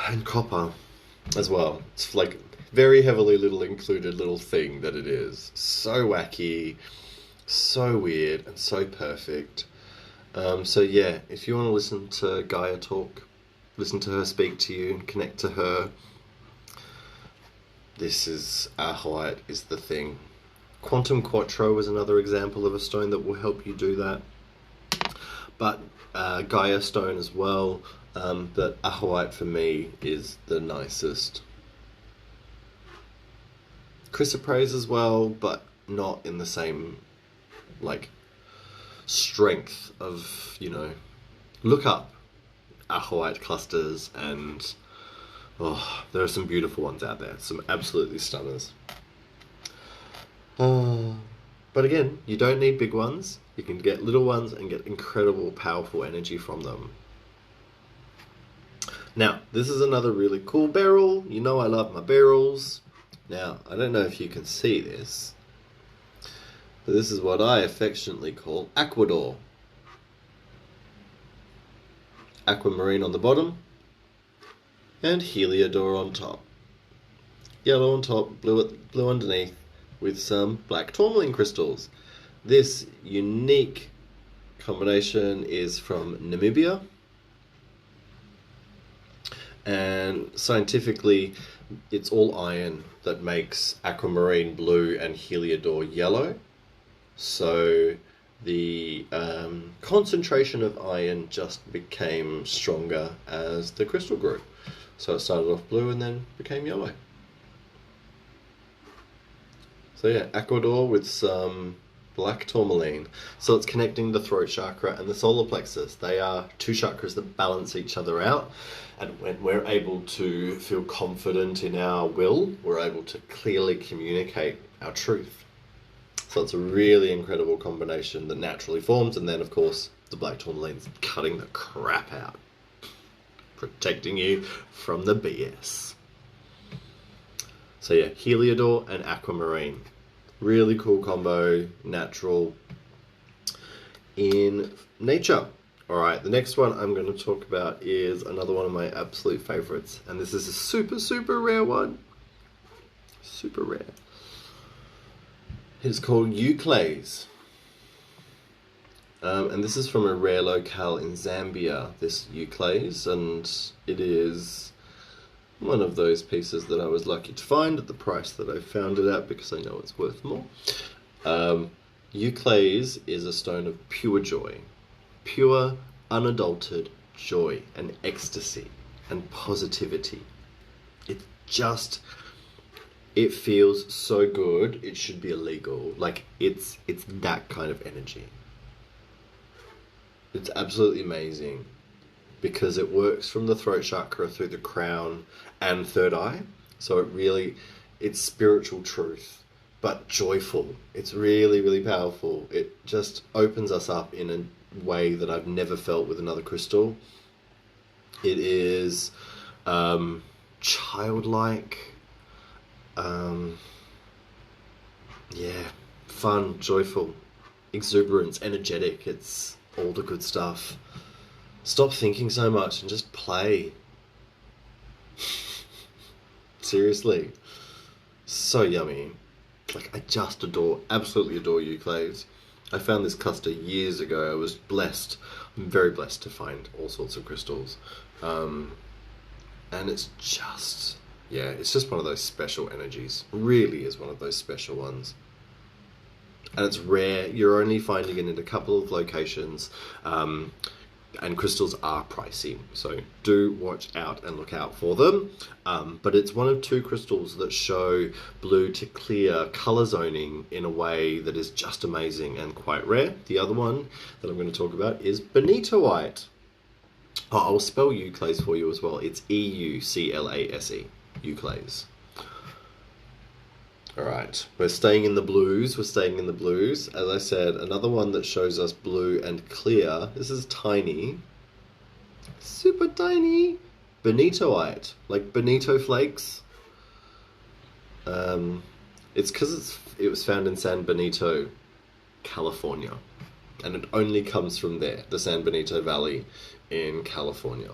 and copper as well. It's like very heavily included little thing that it is. So wacky, so weird, and so perfect. So yeah, if you want to listen to Gaia talk, listen to her speak to you, and connect to her, this is ahoite is the thing. Quantum Quattro is another example of a stone that will help you do that. But Gaia stone as well. But ahoite for me is the nicest. Chrysoprase as well, but not in the same like strength of, look up ahoite clusters and Oh, there are some beautiful ones out there. Some absolutely stunners. But again, you don't need big ones. You can get little ones and get incredible, powerful energy from them. Now, this is another really cool beryl. You know I love my beryls. Now, I don't know if you can see this, but this is what I affectionately call Aquador. Aquamarine on the bottom, and Heliodor on top. Yellow on top, blue underneath, with some black tourmaline crystals. This unique combination is from Namibia, and scientifically it's all iron that makes aquamarine blue and Heliodor yellow. So the concentration of iron just became stronger as the crystal grew. So it started off blue and then became yellow. So yeah, Aquador with some black tourmaline. So it's connecting the throat chakra and the solar plexus. They are two chakras that balance each other out. And when we're able to feel confident in our will, we're able to clearly communicate our truth. So it's a really incredible combination that naturally forms. And then, of course, the black tourmaline's cutting the crap out, protecting you from the BS. So yeah, Heliodor and Aquamarine. Really cool combo, natural, in nature. Alright, the next one I'm going to talk about is another one of my absolute favorites. And this is a super, super rare one. Super rare. It's called Euclase. And this is from a rare locale in Zambia, this Euclase. And it is one of those pieces that I was lucky to find at the price that I found it at, because I know it's worth more. Euclase is a stone of pure joy. Pure, unadulterated joy and ecstasy and positivity. It feels so good, it should be illegal. Like, it's that kind of energy. It's absolutely amazing, because it works from the throat chakra through the crown and third eye. So it's spiritual truth, but joyful. It's really, really powerful. It just opens us up in a way that I've never felt with another crystal. It is childlike, fun, joyful, exuberance, energetic. It's all the good stuff. Stop thinking so much and just play. Seriously. So yummy. Like, I just absolutely adore Euclase. I found this cluster years ago. I was blessed. I'm very blessed to find all sorts of crystals. And it's just one of those special energies. It really is one of those special ones. And it's rare. You're only finding it in a couple of locations. And crystals are pricey, so do watch out and look out for them. But it's one of two crystals that show blue to clear color zoning in a way that is just amazing and quite rare. The other one that I'm going to talk about is bonitoite. I'll spell Euclase for you as well. It's Euclase, Euclase. Alright, we're staying in the blues. As I said, another one that shows us blue and clear. This is tiny. Super tiny. Bonitoite, like bonito flakes. It's because it was found in San Benito, California. And it only comes from there, the San Benito Valley in California.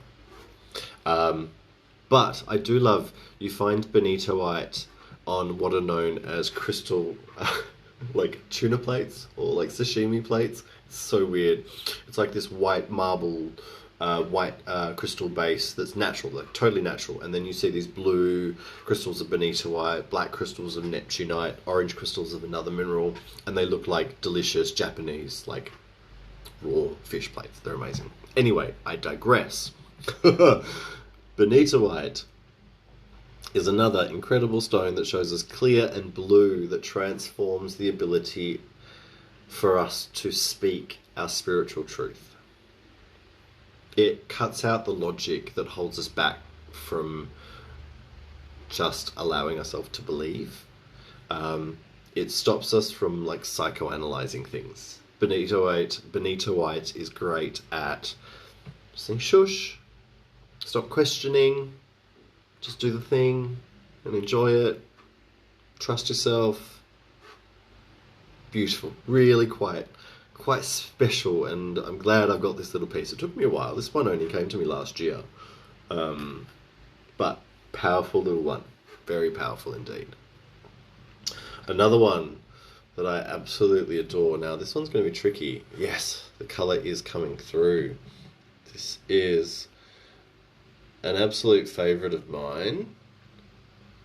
But I do love, you find bonitoite on what are known as crystal, like tuna plates or like sashimi plates. It's so weird. It's like this white marble, crystal base that's natural, like totally natural. And then you see these blue crystals of bonitoite, black crystals of neptunite, orange crystals of another mineral, and they look like delicious Japanese, like raw fish plates. They're amazing. Anyway, I digress. Bonitoite is another incredible stone that shows us clear and blue, that transforms the ability for us to speak our spiritual truth. It cuts out the logic that holds us back from just allowing ourselves to believe. It stops us from like psychoanalyzing things. Bonito White is great at saying shush, stop questioning, just do the thing and enjoy it. Trust yourself. Beautiful, really quite special, and I'm glad I've got this little piece. It took me a while. This one only came to me last year. But powerful little one. Very powerful indeed. Another one that I absolutely adore. Now, this one's going to be tricky. Yes, the colour is coming through. This is an absolute favourite of mine.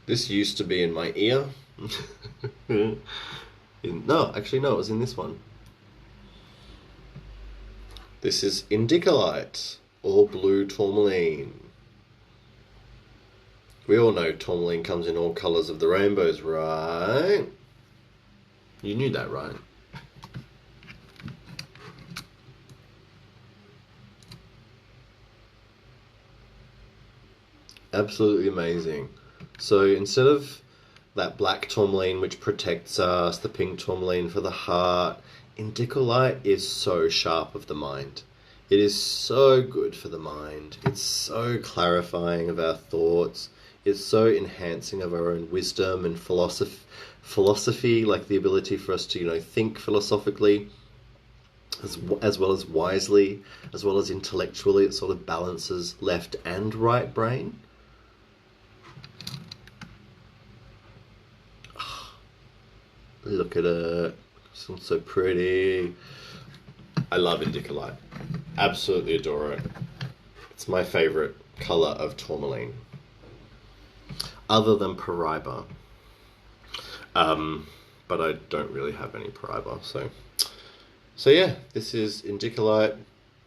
This used to be in my ear. No, it was in this one. This is Indicalite, or blue tourmaline. We all know tourmaline comes in all colours of the rainbows, right? You knew that, right? Absolutely amazing. So instead of that black tourmaline which protects us, the pink tourmaline for the heart, Indicalite is so sharp of the mind. It is so good for the mind. It's so clarifying of our thoughts. It's so enhancing of our own wisdom and philosophy, like the ability for us to, think philosophically, as well as wisely, as well as intellectually. It sort of balances left and right brain. Look at it. It's so pretty. I love Indicalite. Absolutely adore it. It's my favourite colour of tourmaline. Other than Paraiba. But I don't really have any Paraiba. So yeah, this is Indicalite.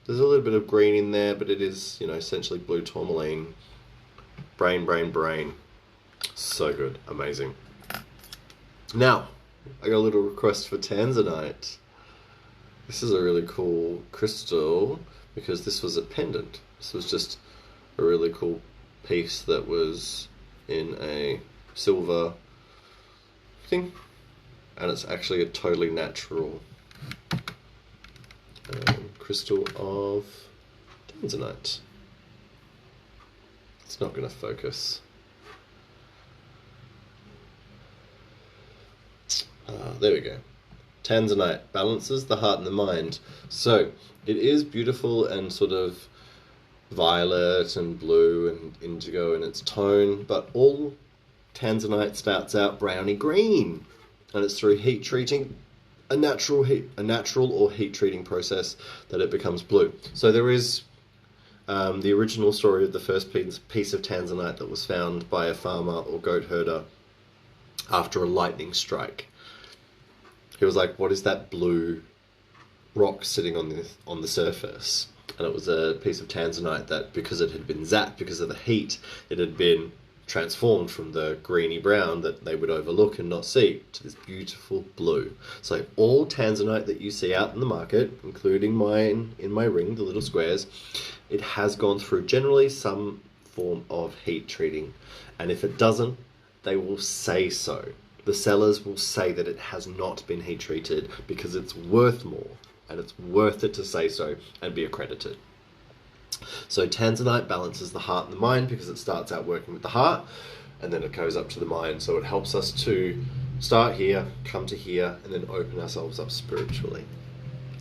There's a little bit of green in there, but it is, essentially blue tourmaline. Brain. So good. Amazing. Now, I got a little request for Tanzanite. This is a really cool crystal because this was a pendant. This was just a really cool piece that was in a silver thing, and it's actually a totally natural crystal of Tanzanite. It's not going to focus. There we go. Tanzanite balances the heart and the mind. So it is beautiful and sort of violet and blue and indigo in its tone, but all Tanzanite starts out browny green, and it's through heat treating, a natural or heat treating process, that it becomes blue. So there is the original story of the first piece of Tanzanite that was found by a farmer or goat herder after a lightning strike. He was like, what is that blue rock sitting on the surface? And it was a piece of Tanzanite that, because it had been zapped because of the heat, it had been transformed from the greeny brown that they would overlook and not see to this beautiful blue. So all Tanzanite that you see out in the market, including mine in my ring, the little squares, it has gone through generally some form of heat treating. And if it doesn't, they will say so. The sellers will say that it has not been heat treated because it's worth more, and it's worth it to say so and be accredited. So Tanzanite balances the heart and the mind because it starts out working with the heart and then it goes up to the mind. So it helps us to start here, come to here, and then open ourselves up spiritually.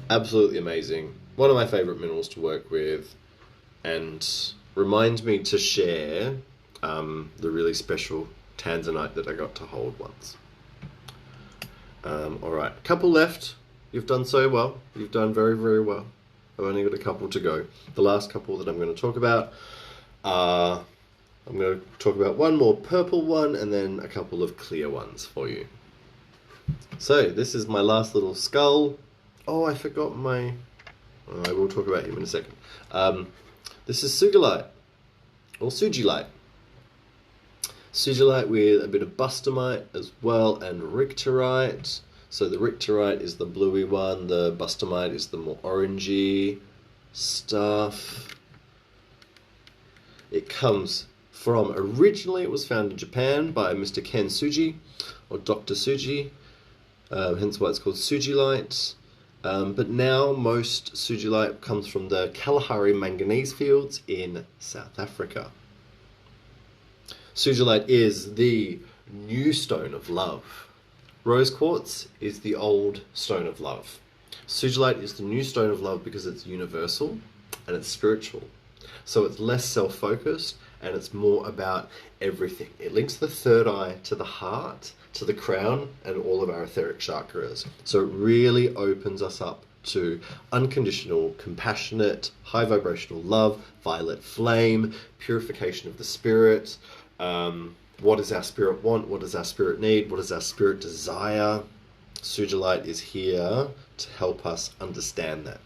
Absolutely amazing. One of my favourite minerals to work with, and reminds me to share the really special Tanzanite that I got to hold once. Alright, a couple left. You've done so well. You've done very, very well. I've only got a couple to go. The last couple that I'm going to talk about are, I'm going to talk about one more purple one and then a couple of clear ones for you. So this is my last little skull. Oh, I forgot my... I will talk about him in a second. This is Sugilite, or Sugilite. Sugilite with a bit of Bustamite as well, and Richterite. So the Richterite is the bluey one, the Bustamite is the more orangey stuff. It comes from? Originally, it was found in Japan by Mr. Ken Suji, or Dr. Suji, hence why it's called Sujilite. But now most Sujilite comes from the Kalahari manganese fields in South Africa. Sujilite is the new stone of love. Rose quartz is the old stone of love. Sujilite is the new stone of love because it's universal and it's spiritual. So it's less self-focused and it's more about everything. It links the third eye to the heart, to the crown, and all of our etheric chakras. So it really opens us up to unconditional, compassionate, high vibrational love, violet flame, purification of the spirit. What does our spirit want? What does our spirit need? What does our spirit desire? Sujilite is here to help us understand that.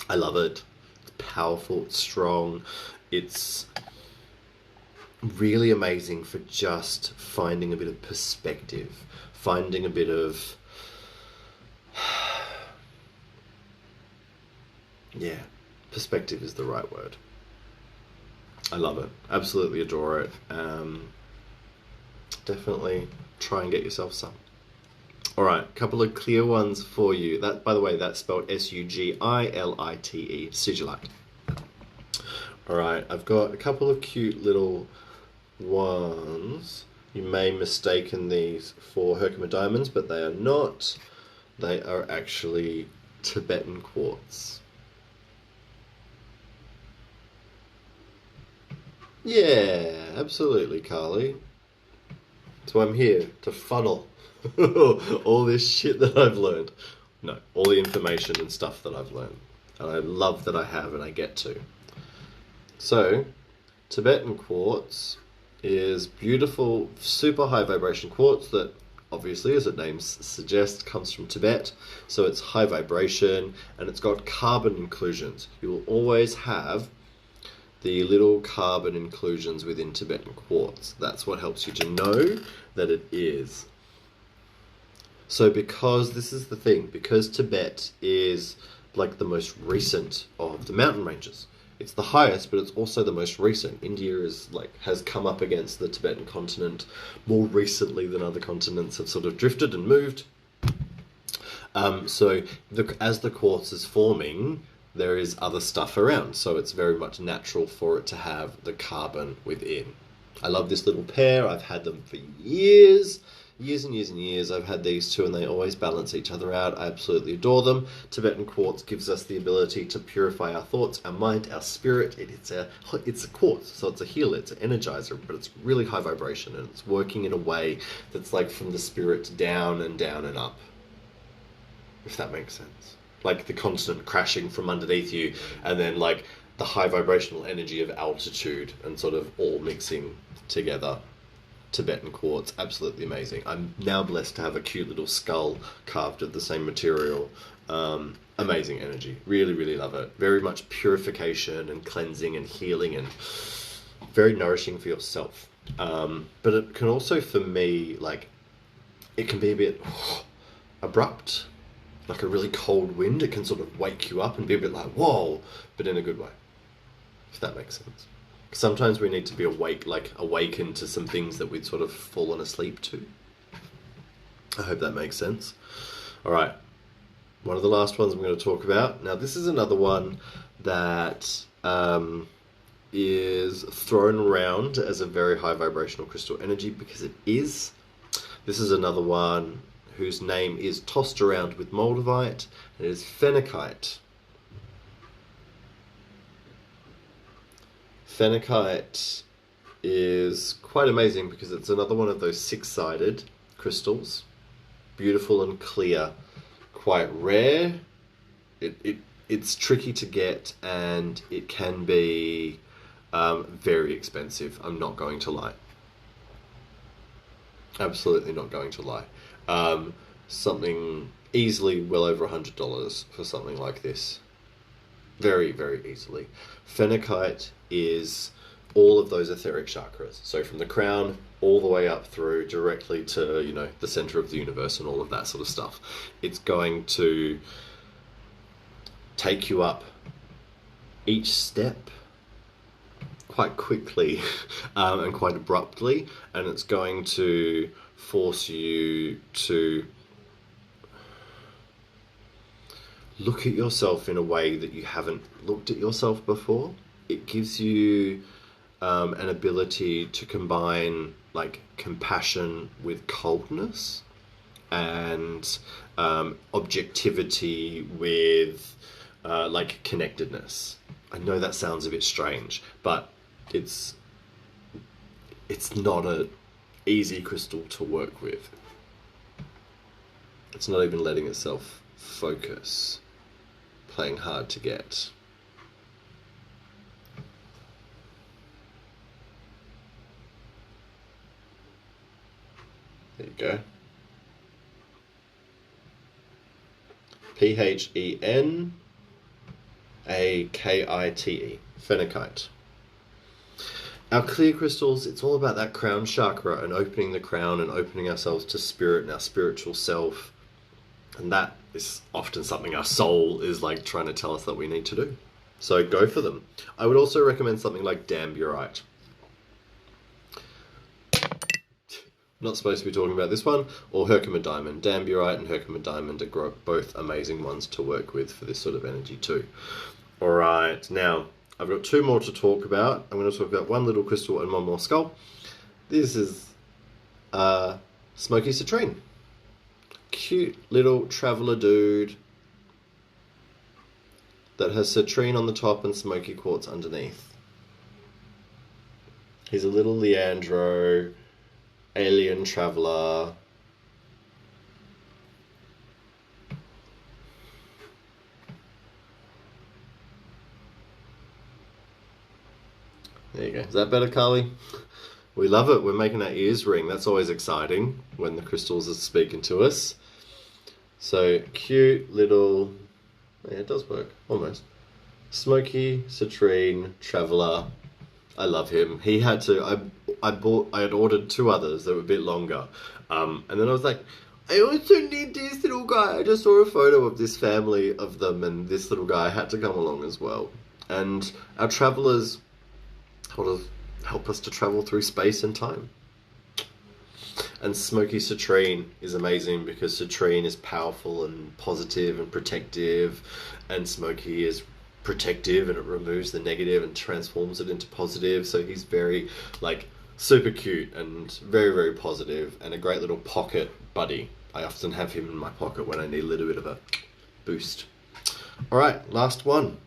I love it. It's powerful, it's strong. It's really amazing for just finding a bit of perspective, finding a bit of, yeah, perspective is the right word. I love it. Absolutely adore it. Definitely try and get yourself some. All right, a couple of clear ones for you. That, by the way, that's spelled Sugilite, Sujilite. All right, I've got a couple of cute little ones. You may mistaken these for Herkimer diamonds, but they are not. They are actually Tibetan quartz. Yeah, absolutely, Carly. So I'm here to funnel all this shit that I've learned. No, all the information and stuff that I've learned. And I love that I have and I get to. So, Tibetan quartz is beautiful, super high vibration quartz that obviously, as its name suggests, comes from Tibet. So it's high vibration and it's got carbon inclusions. You will always have the little carbon inclusions within Tibetan quartz. That's what helps you to know that it is. So because this is the thing, because Tibet is like the most recent of the mountain ranges. It's the highest, but it's also the most recent. India is has come up against the Tibetan continent more recently than other continents have sort of drifted and moved. So as the quartz is forming, there is other stuff around, so it's very much natural for it to have the carbon within. I love this little pair. I've had them for years and years. I've had these two and they always balance each other out. I absolutely adore them. Tibetan quartz gives us the ability to purify our thoughts, our mind, our spirit. It's a quartz, so it's a healer, it's an energizer, but it's really high vibration and it's working in a way that's like from the spirit down and down and up, if that makes sense. Like the constant crashing from underneath you, and then like the high vibrational energy of altitude and sort of all mixing together. Tibetan quartz, absolutely amazing. I'm now blessed to have a cute little skull carved of the same material. Amazing energy. Really, really love it. Very much purification and cleansing and healing and very nourishing for yourself. But it can also, for me, it can be a bit abrupt. Like a really cold wind, it can sort of wake you up and be a bit like, whoa, but in a good way, if that makes sense. Sometimes we need to be awakened to some things that we'd sort of fallen asleep to. I hope that makes sense. All right, one of the last ones I'm going to talk about. Now, this is another one that is thrown around as a very high vibrational crystal energy because it is. This is another one whose name is tossed around with moldavite, and it is phenakite. Phenakite is quite amazing because it's another one of those six-sided crystals, beautiful and clear, quite rare. It's tricky to get and it can be very expensive, I'm not going to lie. Absolutely not going to lie. Something easily well over $100 for something like this. Very, very easily. Phenakite is all of those etheric chakras. So from the crown all the way up through directly to, the center of the universe and all of that sort of stuff. It's going to take you up each step quite quickly and quite abruptly, and it's going to force you to look at yourself in a way that you haven't looked at yourself before. It gives you an ability to combine like compassion with coldness, and objectivity with like connectedness. I know that sounds a bit strange, but it's not a easy crystal to work with. It's not even letting itself focus, playing hard to get. There you go. Phenakite. Phenakite. Our clear crystals, it's all about that crown chakra and opening the crown and opening ourselves to spirit and our spiritual self. And that is often something our soul is like trying to tell us that we need to do. So go for them. I would also recommend something like Damburite. Not supposed to be talking about this one, or Herkimer Diamond. Damburite and Herkimer Diamond are both amazing ones to work with for this sort of energy too. Alright, now I've got two more to talk about. I'm going to talk about one little crystal and one more skull. This is Smoky Citrine. Cute little traveller dude that has citrine on the top and smoky quartz underneath. He's a little Leandro, alien traveller. There you go. Is that better, Carly? We love it. We're making our ears ring. That's always exciting when the crystals are speaking to us. So, cute little... Yeah, it does work. Almost. Smoky Citrine Traveller. I love him. He had to... I had ordered two others that were a bit longer. And then I was like, I also need this little guy. I just saw a photo of this family of them, and this little guy had to come along as well. And our travellers sort of help us to travel through space and time. And Smoky Citrine is amazing because citrine is powerful and positive and protective, and Smoky is protective and it removes the negative and transforms it into positive. So he's very like super cute and very, very positive, and a great little pocket buddy. I often have him in my pocket when I need a little bit of a boost. All right, last one.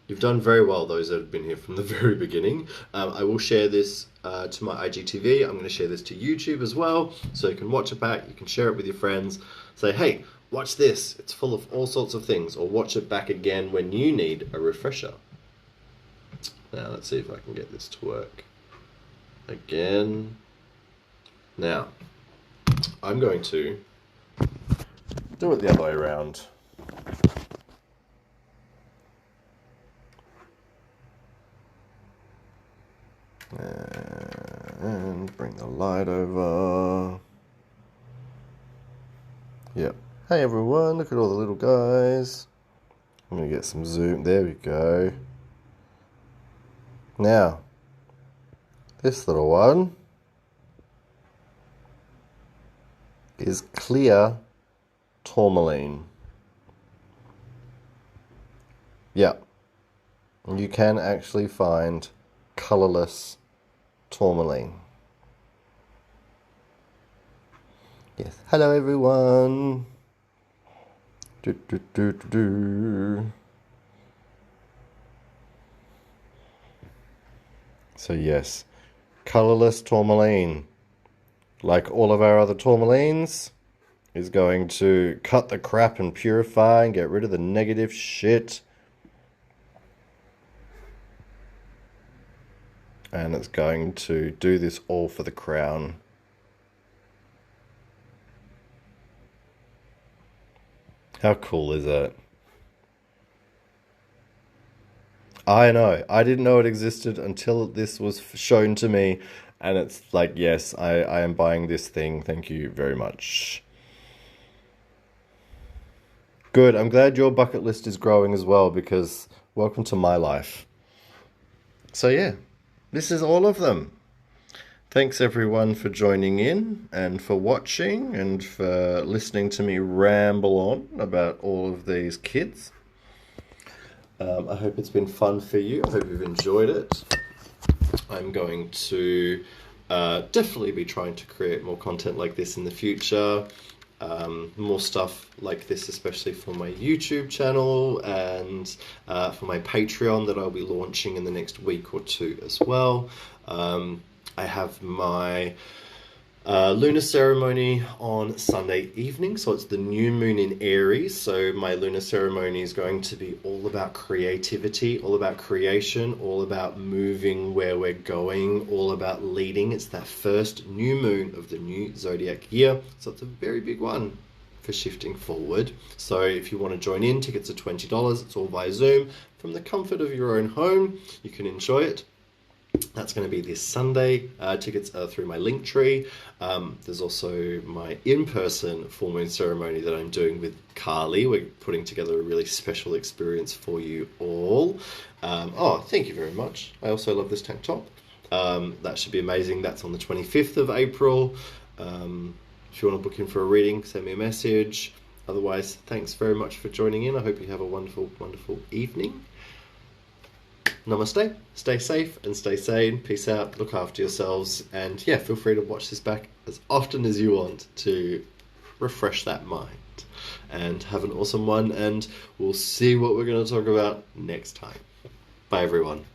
You've done very well, those that have been here from the very beginning. I will share this to my IGTV. I'm going to share this to YouTube as well, so you can watch it back. You can share it with your friends. Say, hey, watch this. It's full of all sorts of things. Or watch it back again when you need a refresher. Now, let's see if I can get this to work. Again. Now, I'm going to do it the other way around. And bring the light over. Yep. Hey everyone, look at all the little guys. I'm going to get some zoom. There we go. Now, this little one is clear tourmaline. Yep. You can actually find colourless tourmaline. Yes. Hello everyone. So yes, colourless tourmaline, like all of our other tourmalines, is going to cut the crap and purify and get rid of the negative shit. And it's going to do this all for the crown. How cool is that? I know. I didn't know it existed until this was shown to me. And it's like, yes, I am buying this thing. Thank you very much. Good. I'm glad your bucket list is growing as well, because welcome to my life. So yeah. This is all of them. Thanks everyone for joining in and for watching and for listening to me ramble on about all of these kids. I hope it's been fun for you. I hope you've enjoyed it. I'm going to definitely be trying to create more content like this in the future. More stuff like this, especially for my YouTube channel and for my Patreon that I'll be launching in the next week or two as well. I have my lunar ceremony on Sunday evening, so it's the new moon in Aries. So my lunar ceremony is going to be all about creativity, all about creation, all about moving where we're going, all about leading. It's that first new moon of the new zodiac year, so it's a very big one for shifting forward. So if you want to join in, tickets are $20. It's all via Zoom from the comfort of your own home. You can enjoy it. That's going to be this Sunday. Tickets are through my link tree. There's also my in-person full moon ceremony that I'm doing with Carly. We're putting together a really special experience for you all. Oh, thank you very much. I also love this tank top. That should be amazing. That's on the 25th of April. If you want to book in for a reading, send me a message. Otherwise, thanks very much for joining in. I hope you have a wonderful, wonderful evening. Namaste, stay safe and stay sane, peace out, look after yourselves, and yeah, feel free to watch this back as often as you want to refresh that mind. And have an awesome one, and we'll see what we're going to talk about next time. Bye everyone.